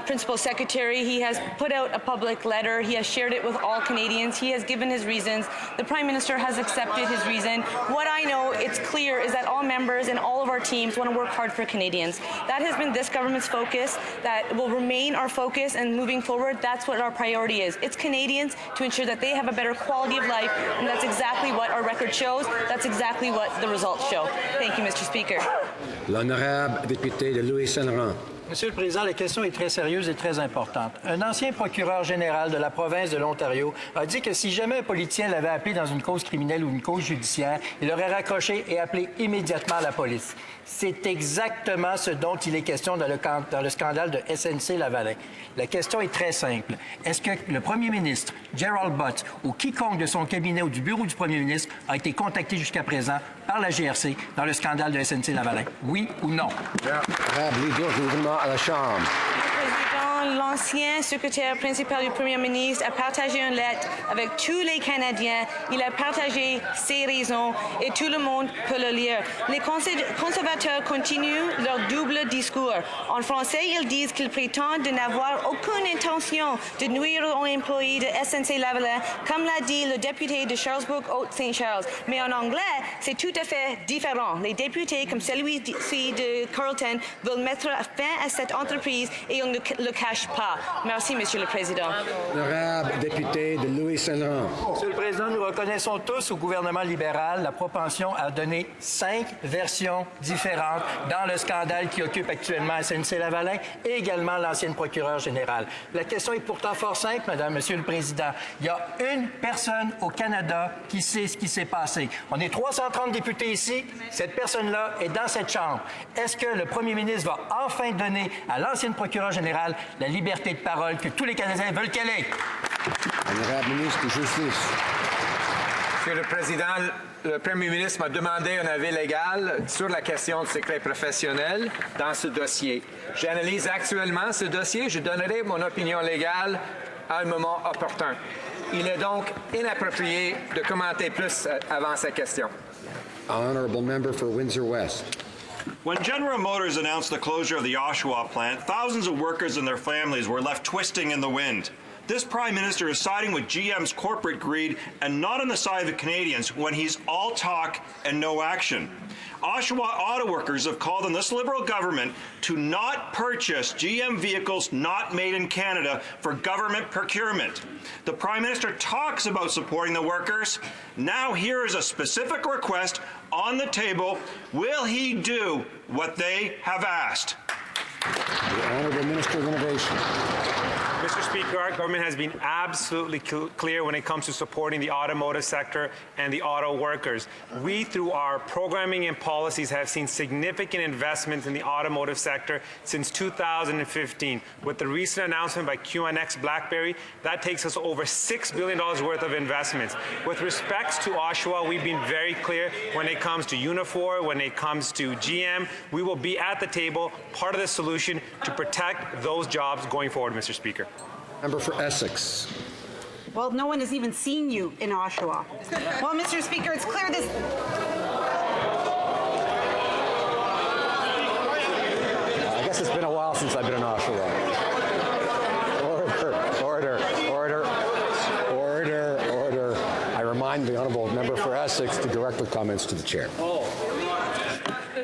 Principal Secretary, he has put out a public letter. He has shared it with all Canadians. He has given his reasons. The Prime Minister has accepted his reason. What I know, it's clear, is that all members and all of our teams want to work hard for Canadians. That has been this government's focus. That will remain our focus, and moving forward, that's what our priority is. It's Canadians to ensure that they have a better quality of life, and that's exactly what our record shows. That's exactly what the results show. Thank you, Mr. Speaker. L'honorable député de Louis-Saint-Laurent. Monsieur le Président, la question est très sérieuse et très importante. Un ancien procureur général de la province de l'Ontario a dit que si jamais un politicien l'avait appelé dans une cause criminelle ou une cause judiciaire, il aurait raccroché et appelé immédiatement la police. C'est exactement ce dont il est question dans le scandale de SNC-Lavalin. La question est très simple. Est-ce que le premier ministre, Gerald Butts, ou quiconque de son cabinet ou du bureau du premier ministre a été contacté jusqu'à présent par la GRC dans le scandale de SNC-Lavalin? Oui ou non? À la Chambre. L'ancien secrétaire principal du Premier ministre a partagé une lettre avec tous les Canadiens. Il a partagé ses raisons et tout le monde peut le lire. Les conservateurs continuent leur double discours. En français, ils disent qu'ils prétendent de n'avoir aucune intention de nuire aux employés de SNC-Lavalin, comme l'a dit le député de Sharpsburg-Haute-Saint-Charles. Mais en anglais, c'est tout à fait différent. Les députés, comme celui-ci de Carleton, veulent mettre fin à cette entreprise et on ne le cache pas. Merci, Monsieur le Président. Honorable député de Louis-Saint-Laurent. Monsieur le Président, nous reconnaissons tous au gouvernement libéral la propension à donner 5 versions différentes dans le scandale qui occupe actuellement SNC-Lavalin et également l'ancienne procureure générale. La question est pourtant fort simple, Monsieur le Président. Il y a une personne au Canada qui sait ce qui s'est passé. On est 330 députés ici. Cette personne-là est dans cette Chambre. Est-ce que le premier ministre va enfin donner à l'ancienne procureure générale la liberté de parole que tous les Canadiens veulent qu'elle ait? Honorable ministre de Justice. Monsieur le Président, le Premier ministre m'a demandé un avis légal sur la question de secret professionnel dans ce dossier. J'analyse actuellement ce dossier. Je donnerai mon opinion légale à un moment opportun. Il est donc inapproprié de commenter plus avant sa question. Honorable member for Windsor West. When General Motors announced the closure of the Oshawa plant, thousands of workers and their families were left twisting in the wind. this Prime Minister is siding with GM's corporate greed and not on the side of the Canadians when he's all talk and no action. Oshawa auto workers have called on this Liberal government to not purchase GM vehicles not made in Canada for government procurement. The Prime Minister talks about supporting the workers. Now here is a specific request on the table. Will he do what they have asked? The Honourable Minister of Innovation. Mr. Speaker, our government has been absolutely clear when it comes to supporting the automotive sector and the auto workers. We, through our programming and policies, have seen significant investments in the automotive sector since 2015. With the recent announcement by QNX BlackBerry, that takes us over $6 billion worth of investments. With respects to Oshawa, we've been very clear when it comes to Unifor, when it comes to GM. We will be at the table, part of the solution to protect those jobs going forward, Mr. Speaker. Member for Essex. Well, no one has even seen you in Oshawa. Well, Mr. Speaker, it's clear this... I guess it's been a while since I've been in Oshawa. Order. I remind the Honourable Member for Essex to direct the comments to the Chair.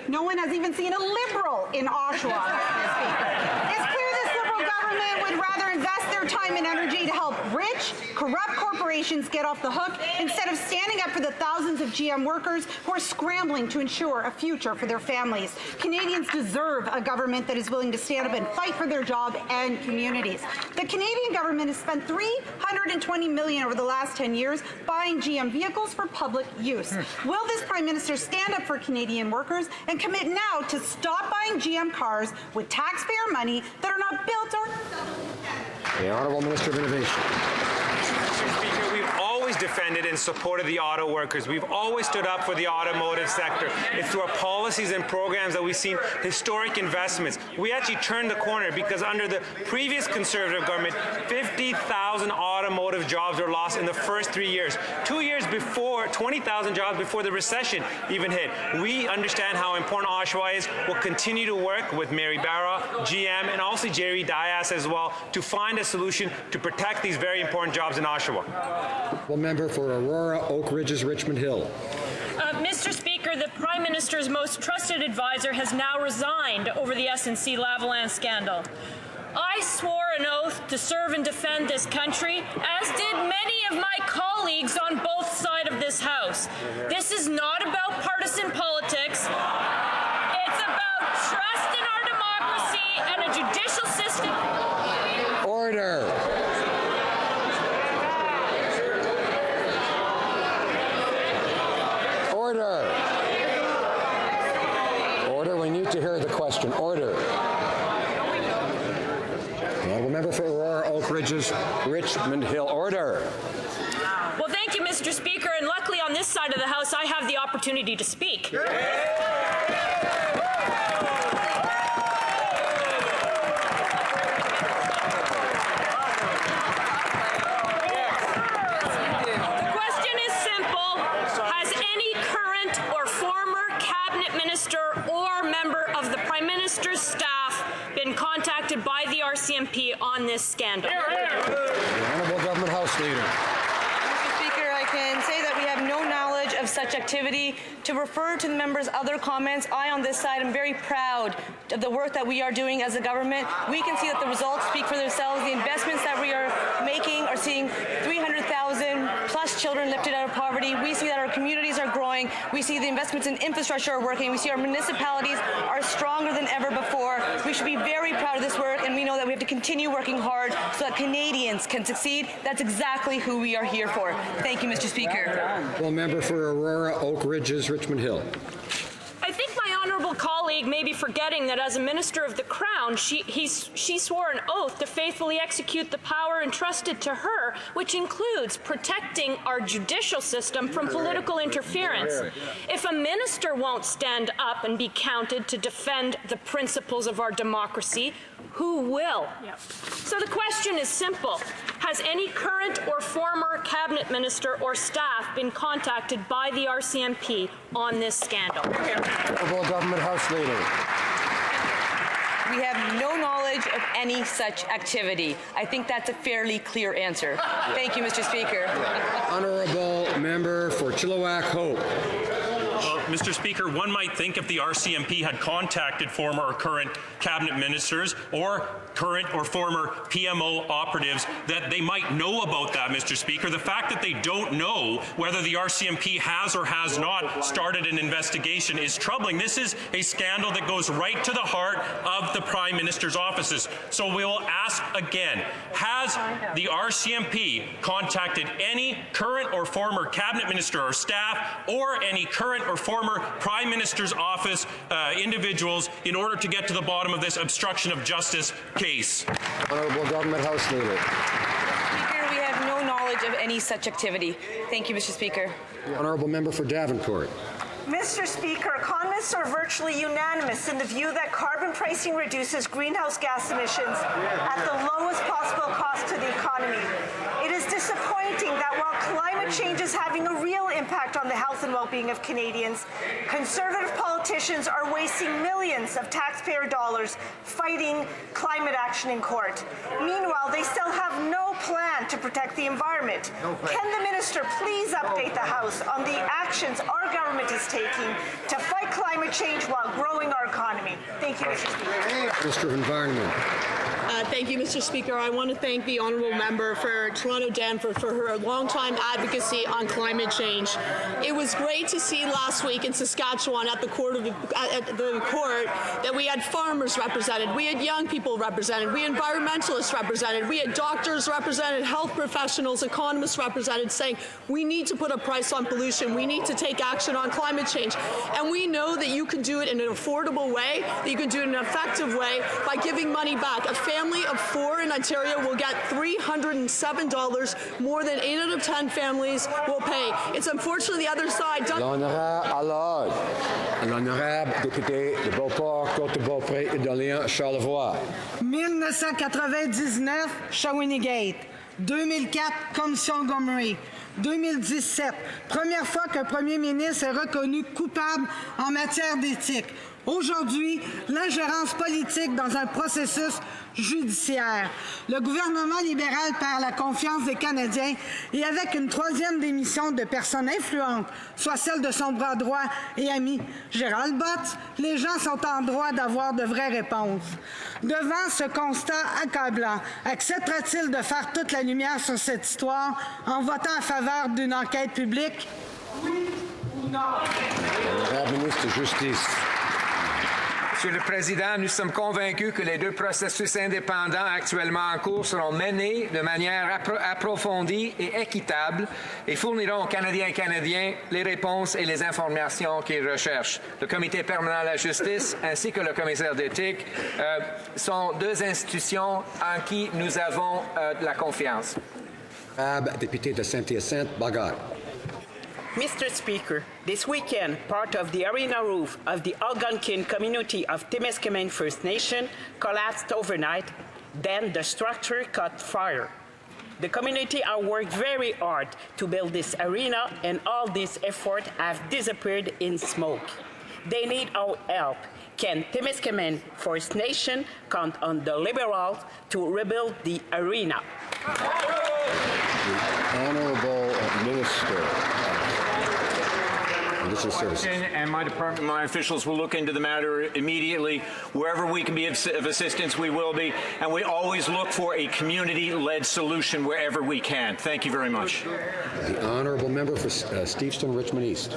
No one has even seen a Liberal in Oshawa, Mr. Speaker. It's clear this Liberal government would rather invest their time and energy to help rich, corrupt corporations get off the hook instead of standing up for the thousands of GM workers who are scrambling to ensure a future for their families. Canadians deserve a government that is willing to stand up and fight for their job and communities. The Canadian government has spent $320 million over the last 10 years buying GM vehicles for public use. Will this Prime Minister stand up for Canadian workers and commit now to stop buying GM cars with taxpayer money that are not built or... The Honourable Minister of Innovation. Mr. Speaker, we've always defended and supported the auto workers. We've always stood up for the automotive sector. It's through our policies and programs that we've seen historic investments. We actually turned the corner because under the previous Conservative government, 50,000 automotive jobs were lost in the first 3 years. 2 years before, 20,000 jobs before the recession even hit. We understand how important Oshawa is. We'll continue to work with Mary Barra, GM, and also Jerry Dias as well to find a solution to protect these very important jobs in Oshawa. Well, member for Aurora, Oak Ridges, Richmond Hill. Mr. Speaker, the Prime Minister's most trusted advisor has now resigned over the SNC-Lavalin scandal. I swore an oath to serve and defend this country, as did many of my colleagues on both sides of this House. This is not about partisan politics. It's about trust in our democracy and a judicial system. Order. Order, we need to hear the question. Order. The Honourable Member for Aurora, Oak Ridges, Richmond Hill. Order. Well, thank you, Mr. Speaker, and luckily on this side of the House I have the opportunity to speak. By the RCMP on this scandal. The Honourable Government House Leader. Mr. Speaker, I can say that we have no knowledge of such activity. To refer to the member's other comments, I on this side am very proud of the work that we are doing as a government. We can see that the results speak for themselves. The investments that we are making are seeing 300,000 plus children lifted out of poverty. We see that our communities are growing. We see the investments in infrastructure are working. We see our municipalities are stronger than ever before. We should be very proud of this work, and we know that we have to continue working hard so that Canadians can succeed. That's exactly who we are here for. Thank you, Mr. Speaker. Well, member for Aurora, Oak Ridges, Richmond Hill. I think my honourable colleague may be forgetting that as a Minister of the Crown, she swore an oath to faithfully execute the power entrusted to her, which includes protecting our judicial system from political interference. If a minister won't stand up and be counted to defend the principles of our democracy, who will? So the question is simple. Has any current or former cabinet minister or staff been contacted by the RCMP on this scandal? Honourable Government House Leader. We have no knowledge of any such activity. I think that's a fairly clear answer. Thank you, Mr. Speaker. Honourable member for Chilliwack Hope. Mr. Speaker, one might think if the RCMP had contacted former or current cabinet ministers or current or former PMO operatives that they might know about that, Mr. Speaker. The fact that they don't know whether the RCMP has or has not started an investigation is troubling. This is a scandal that goes right to the heart of the Prime Minister's offices. So we will ask again, has the RCMP contacted any current or former cabinet minister or staff or any current or former Prime Minister's office individuals in order to get to the bottom of this obstruction of justice case? Honourable Government House Leader. Speaker, we have no knowledge of any such activity. Thank you, Mr. Speaker. The Honourable Member for Davenport. Mr. Speaker, economists are virtually unanimous in the view that carbon pricing reduces greenhouse gas emissions at the lowest possible cost to the economy. It is disappointing that while climate change is having a real impact on the health and well-being of Canadians, Conservative politicians are wasting millions of taxpayer dollars fighting climate action in court. Meanwhile, they still have no plan to protect the environment. Can the minister please update the House on the actions our government is taking to fight climate change while growing our economy? Thank you, Mr. Speaker. Minister of Environment. Thank you, Mr. Speaker. I want to thank the honourable member for Toronto Danforth for her long-time advocacy on climate change. It was great to see last week in Saskatchewan at the court that we had farmers represented, we had young people represented, we had environmentalists represented, we had doctors represented, health professionals, economists represented, saying we need to put a price on pollution, we need to take action on climate change. And we know that you can do it in an affordable way, that you can do it in an effective way by giving money back. A family of 4 in Ontario will get $307 more than 8 out of 10 families will pay. It's unfortunately the other side. L'honorable député de Beauport, Côte-de-Beaupré et d'Orléans, Charlevoix. 1999, Shawinigan. 2004, Commission Montgomery. 2017, première fois qu'un premier ministre est reconnu coupable en matière d'éthique. Aujourd'hui, l'ingérence politique dans un processus judiciaire. Le gouvernement libéral perd la confiance des Canadiens et avec une 3e démission de personnes influentes, soit celle de son bras droit et ami Gérald Butts, les gens sont en droit d'avoir de vraies réponses. Devant ce constat accablant, acceptera-t-il de faire toute la lumière sur cette histoire en votant en faveur d'une enquête publique? Oui ou non? Honorable ministre de Justice. Monsieur le Président, nous sommes convaincus que les 2 processus indépendants actuellement en cours seront menés de manière approfondie et équitable et fourniront aux Canadiens et Canadiens les réponses et les informations qu'ils recherchent. Le Comité permanent de la justice ainsi que le commissaire d'éthique sont 2 institutions en qui nous avons de la confiance. Député de Saint-Hyacinthe, Bagat. Mr. Speaker, this weekend, part of the arena roof of the Algonquin community of Timiskaming First Nation collapsed overnight, then the structure caught fire. The community have worked very hard to build this arena, and all this effort have disappeared in smoke. They need our help. Can Timiskaming First Nation count on the Liberals to rebuild the arena? The Honourable Minister. And my department, my officials will look into the matter immediately. Wherever we can be of assistance, we will be. And we always look for a community-led solution wherever we can. Thank you very much. The Honourable Member for Steveston, Richmond East.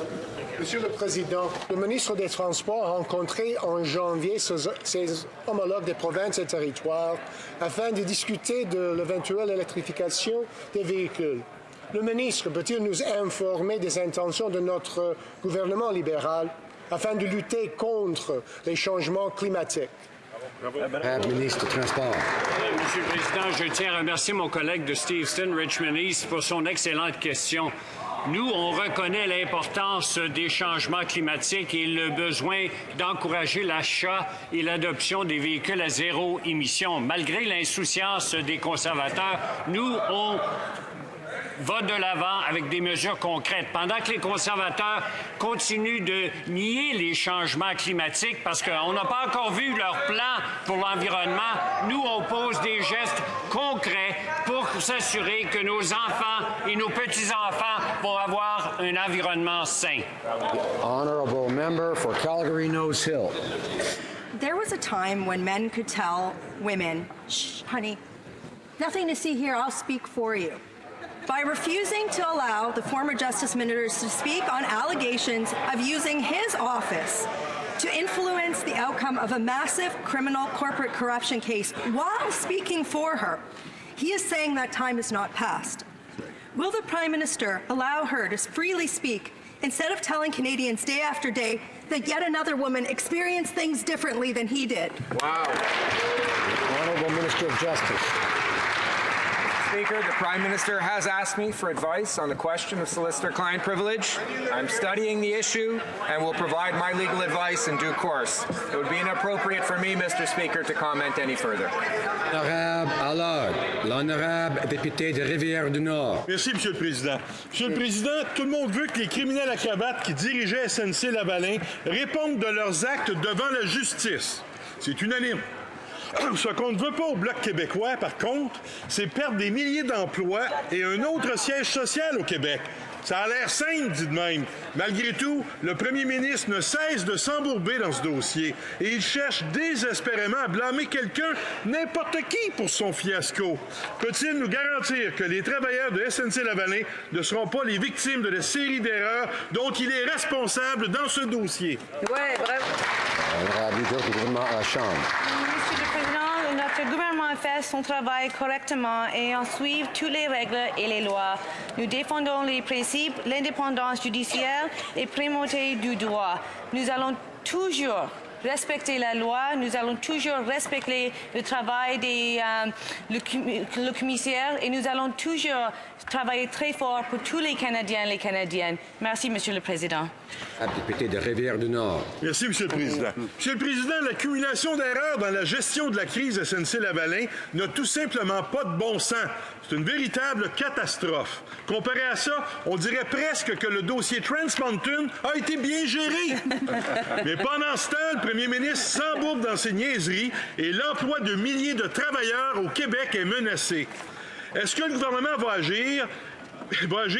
Monsieur le Président, le ministre des Transports a rencontré en janvier ses homologues des provinces et territoires afin de discuter de l'éventuelle électrification des véhicules. Le ministre peut-il nous informer des intentions de notre gouvernement libéral afin de lutter contre les changements climatiques? Ministre des Transports. Monsieur le Président, je tiens à remercier mon collègue de Steveston, Richmond East, pour son excellente question. Nous, on reconnaît l'importance des changements climatiques et le besoin d'encourager l'achat et l'adoption des véhicules à 0 émission. Malgré l'insouciance des conservateurs, nous, on va de l'avant avec des mesures concrètes. Pendant que les conservateurs continuent de nier les changements climatiques parce qu'on n'a pas encore vu leur plan pour l'environnement, nous, on pose des gestes concrets pour s'assurer que nos enfants et nos petits-enfants vont avoir un environnement sain. The honourable member for Calgary-Nose Hill. There was a time when men could tell women, shh, honey, nothing to see here, I'll speak for you. By refusing to allow the former Justice Minister to speak on allegations of using his office to influence the outcome of a massive criminal corporate corruption case while speaking for her, he is saying that time is not past. Will the Prime Minister allow her to freely speak instead of telling Canadians day after day that yet another woman experienced things differently than he did? Wow. The Honourable Minister of Justice. Speaker, the Prime Minister has asked me for advice on the question of solicitor-client privilege. I'm studying the issue and will provide my legal advice in due course. It would be inappropriate for me, Mr. Speaker, to comment any further. L'honorable député de Rivière-du-Nord. Merci, Monsieur le Président. Monsieur le Président, tout le monde veut que les criminels à cravates qui dirigeaient SNC-Lavalin répondent de leurs actes devant la justice. C'est unanime. Ce qu'on ne veut pas au Bloc québécois, par contre, c'est perdre des milliers d'emplois et un autre siège social au Québec. Ça a l'air simple, dit de même. Malgré tout, le premier ministre ne cesse de s'embourber dans ce dossier et il cherche désespérément à blâmer quelqu'un, n'importe qui, pour son fiasco. Peut-il nous garantir que les travailleurs de SNC-Lavalin ne seront pas les victimes de la série d'erreurs dont il est responsable dans ce dossier? Oui, bravo. Monsieur le Président, notre gouvernement fait son travail correctement et en suit toutes les règles et les lois. Nous défendons les principes, l'indépendance judiciaire et la primauté du droit. Nous allons toujours respecter la loi, nous allons toujours respecter le travail le commissaire et nous allons toujours travailler très fort pour tous les Canadiens et les Canadiennes. Merci, Monsieur le Président. Député de Rivière-du-Nord. Merci, Monsieur le Président. Monsieur le Président, l'accumulation d'erreurs dans la gestion de la crise SNC-Lavalin n'a tout simplement pas de bon sens. C'est une véritable catastrophe. Comparé à ça, on dirait presque que le dossier Trans Mountain a été bien géré. Mais pendant ce temps, le premier ministre s'embourbe dans ses niaiseries et l'emploi de milliers de travailleurs au Québec est menacé. Est-ce que le gouvernement va agir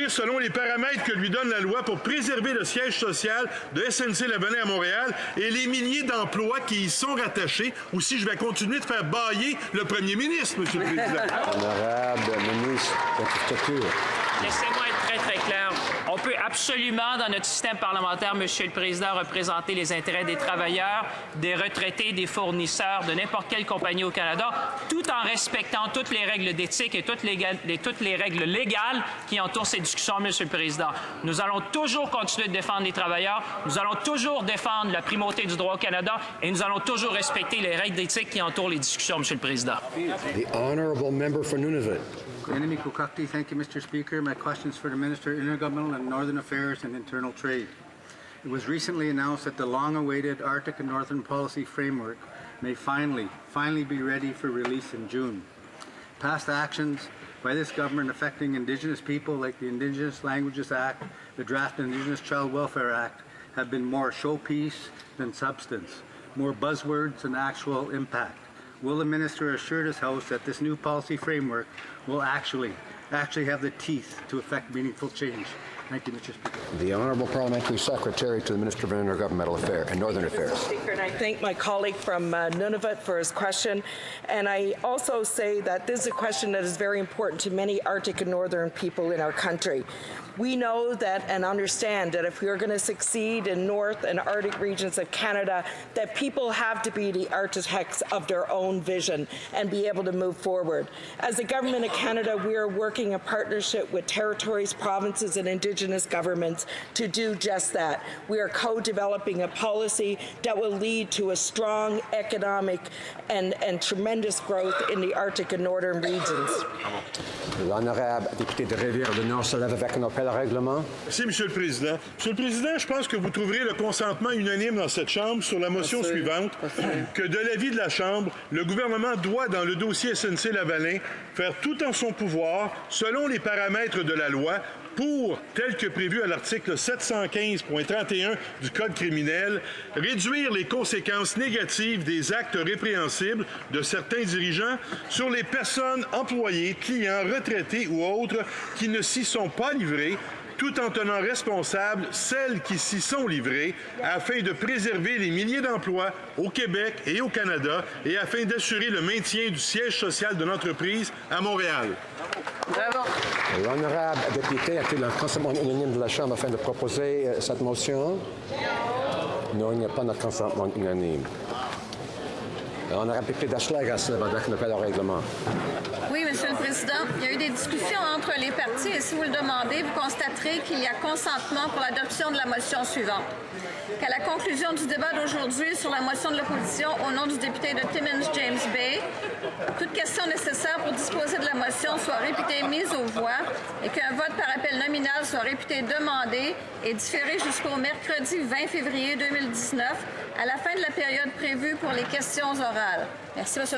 selon les paramètres que lui donne la loi pour préserver le siège social de SNC-Lavalin à Montréal et les milliers d'emplois qui y sont rattachés, ou si je vais continuer de faire bâiller le premier ministre, Monsieur le Président? Honorable ministre de l'Infrastructure. Laissez-moi être très, très clair. On peut absolument, dans notre système parlementaire, Monsieur le Président, représenter les intérêts des travailleurs, des retraités, des fournisseurs, de n'importe quelle compagnie au Canada, tout en respectant toutes les règles d'éthique et toutes les règles légales qui entourent ces discussions, Monsieur le Président. Nous allons toujours continuer de défendre les travailleurs, nous allons toujours défendre la primauté du droit au Canada et nous allons toujours respecter les règles d'éthique qui entourent les discussions, Monsieur le Président. The honourable member for Nunavut. Thank you, Mr. Speaker. My question is for the Minister of Intergovernmental and Northern Affairs and Internal Trade. It was recently announced that the long-awaited Arctic and Northern Policy Framework may finally be ready for release in June. Past actions by this government affecting Indigenous people, like the Indigenous Languages Act, the Draft Indigenous Child Welfare Act, have been more showpiece than substance, more buzzwords than actual impact. Will the Minister assure this House that this new policy framework will actually have the teeth to effect meaningful change? Thank you, Mr. Speaker. The Honourable Parliamentary Secretary to the Minister of Intergovernmental Affairs and Northern Affairs. Mr. Speaker, and I thank my colleague from Nunavut for his question. And I also say that this is a question that is very important to many Arctic and Northern people in our country. We know that and understand that if we are going to succeed in North and Arctic regions of Canada, that people have to be the architects of their own vision and be able to move forward. As the Government of Canada, we are working in partnership with territories, provinces and Indigenous Indigenous governments to do just that. We are co-developing a policy that will lead to a strong economic and tremendous growth in the Arctic and Northern regions. L'honorable député de Rivière-du-Nord se lève avec un appel au règlement. Merci, Monsieur le Président. Monsieur le Président, je pense que vous trouverez le consentement unanime dans cette Chambre sur la motion suivante, que de l'avis de la Chambre, le gouvernement doit, dans le dossier SNC-Lavalin, faire tout en son pouvoir, selon les paramètres de la loi, pour, tel que prévu à l'article 715.31 du Code criminel, réduire les conséquences négatives des actes répréhensibles de certains dirigeants sur les personnes employées, clients, retraités ou autres qui ne s'y sont pas livrés, tout en tenant responsables celles qui s'y sont livrées, afin de préserver les milliers d'emplois au Québec et au Canada et afin d'assurer le maintien du siège social de l'entreprise à Montréal. L'honorable député a-t-il un consentement unanime de la Chambre afin de proposer cette motion? Non, il n'y a pas de consentement unanime. L'honorable député d'Hochelaga se lève avec un appel au règlement. Oui, Monsieur le Président. Il y a eu des discussions entre les partis et si vous le demandez, vous constaterez qu'il y a consentement pour l'adoption de la motion suivante. Qu'à la conclusion du débat d'aujourd'hui sur la motion de l'opposition au nom du député de Timmins James Bay, toute question nécessaire pour disposer de la motion soit réputée mise aux voix et qu'un vote par appel nominal soit réputé demandé et différé jusqu'au mercredi 20 février 2019 à la fin de la période prévue pour les questions orales. Merci, Monsieur le Président.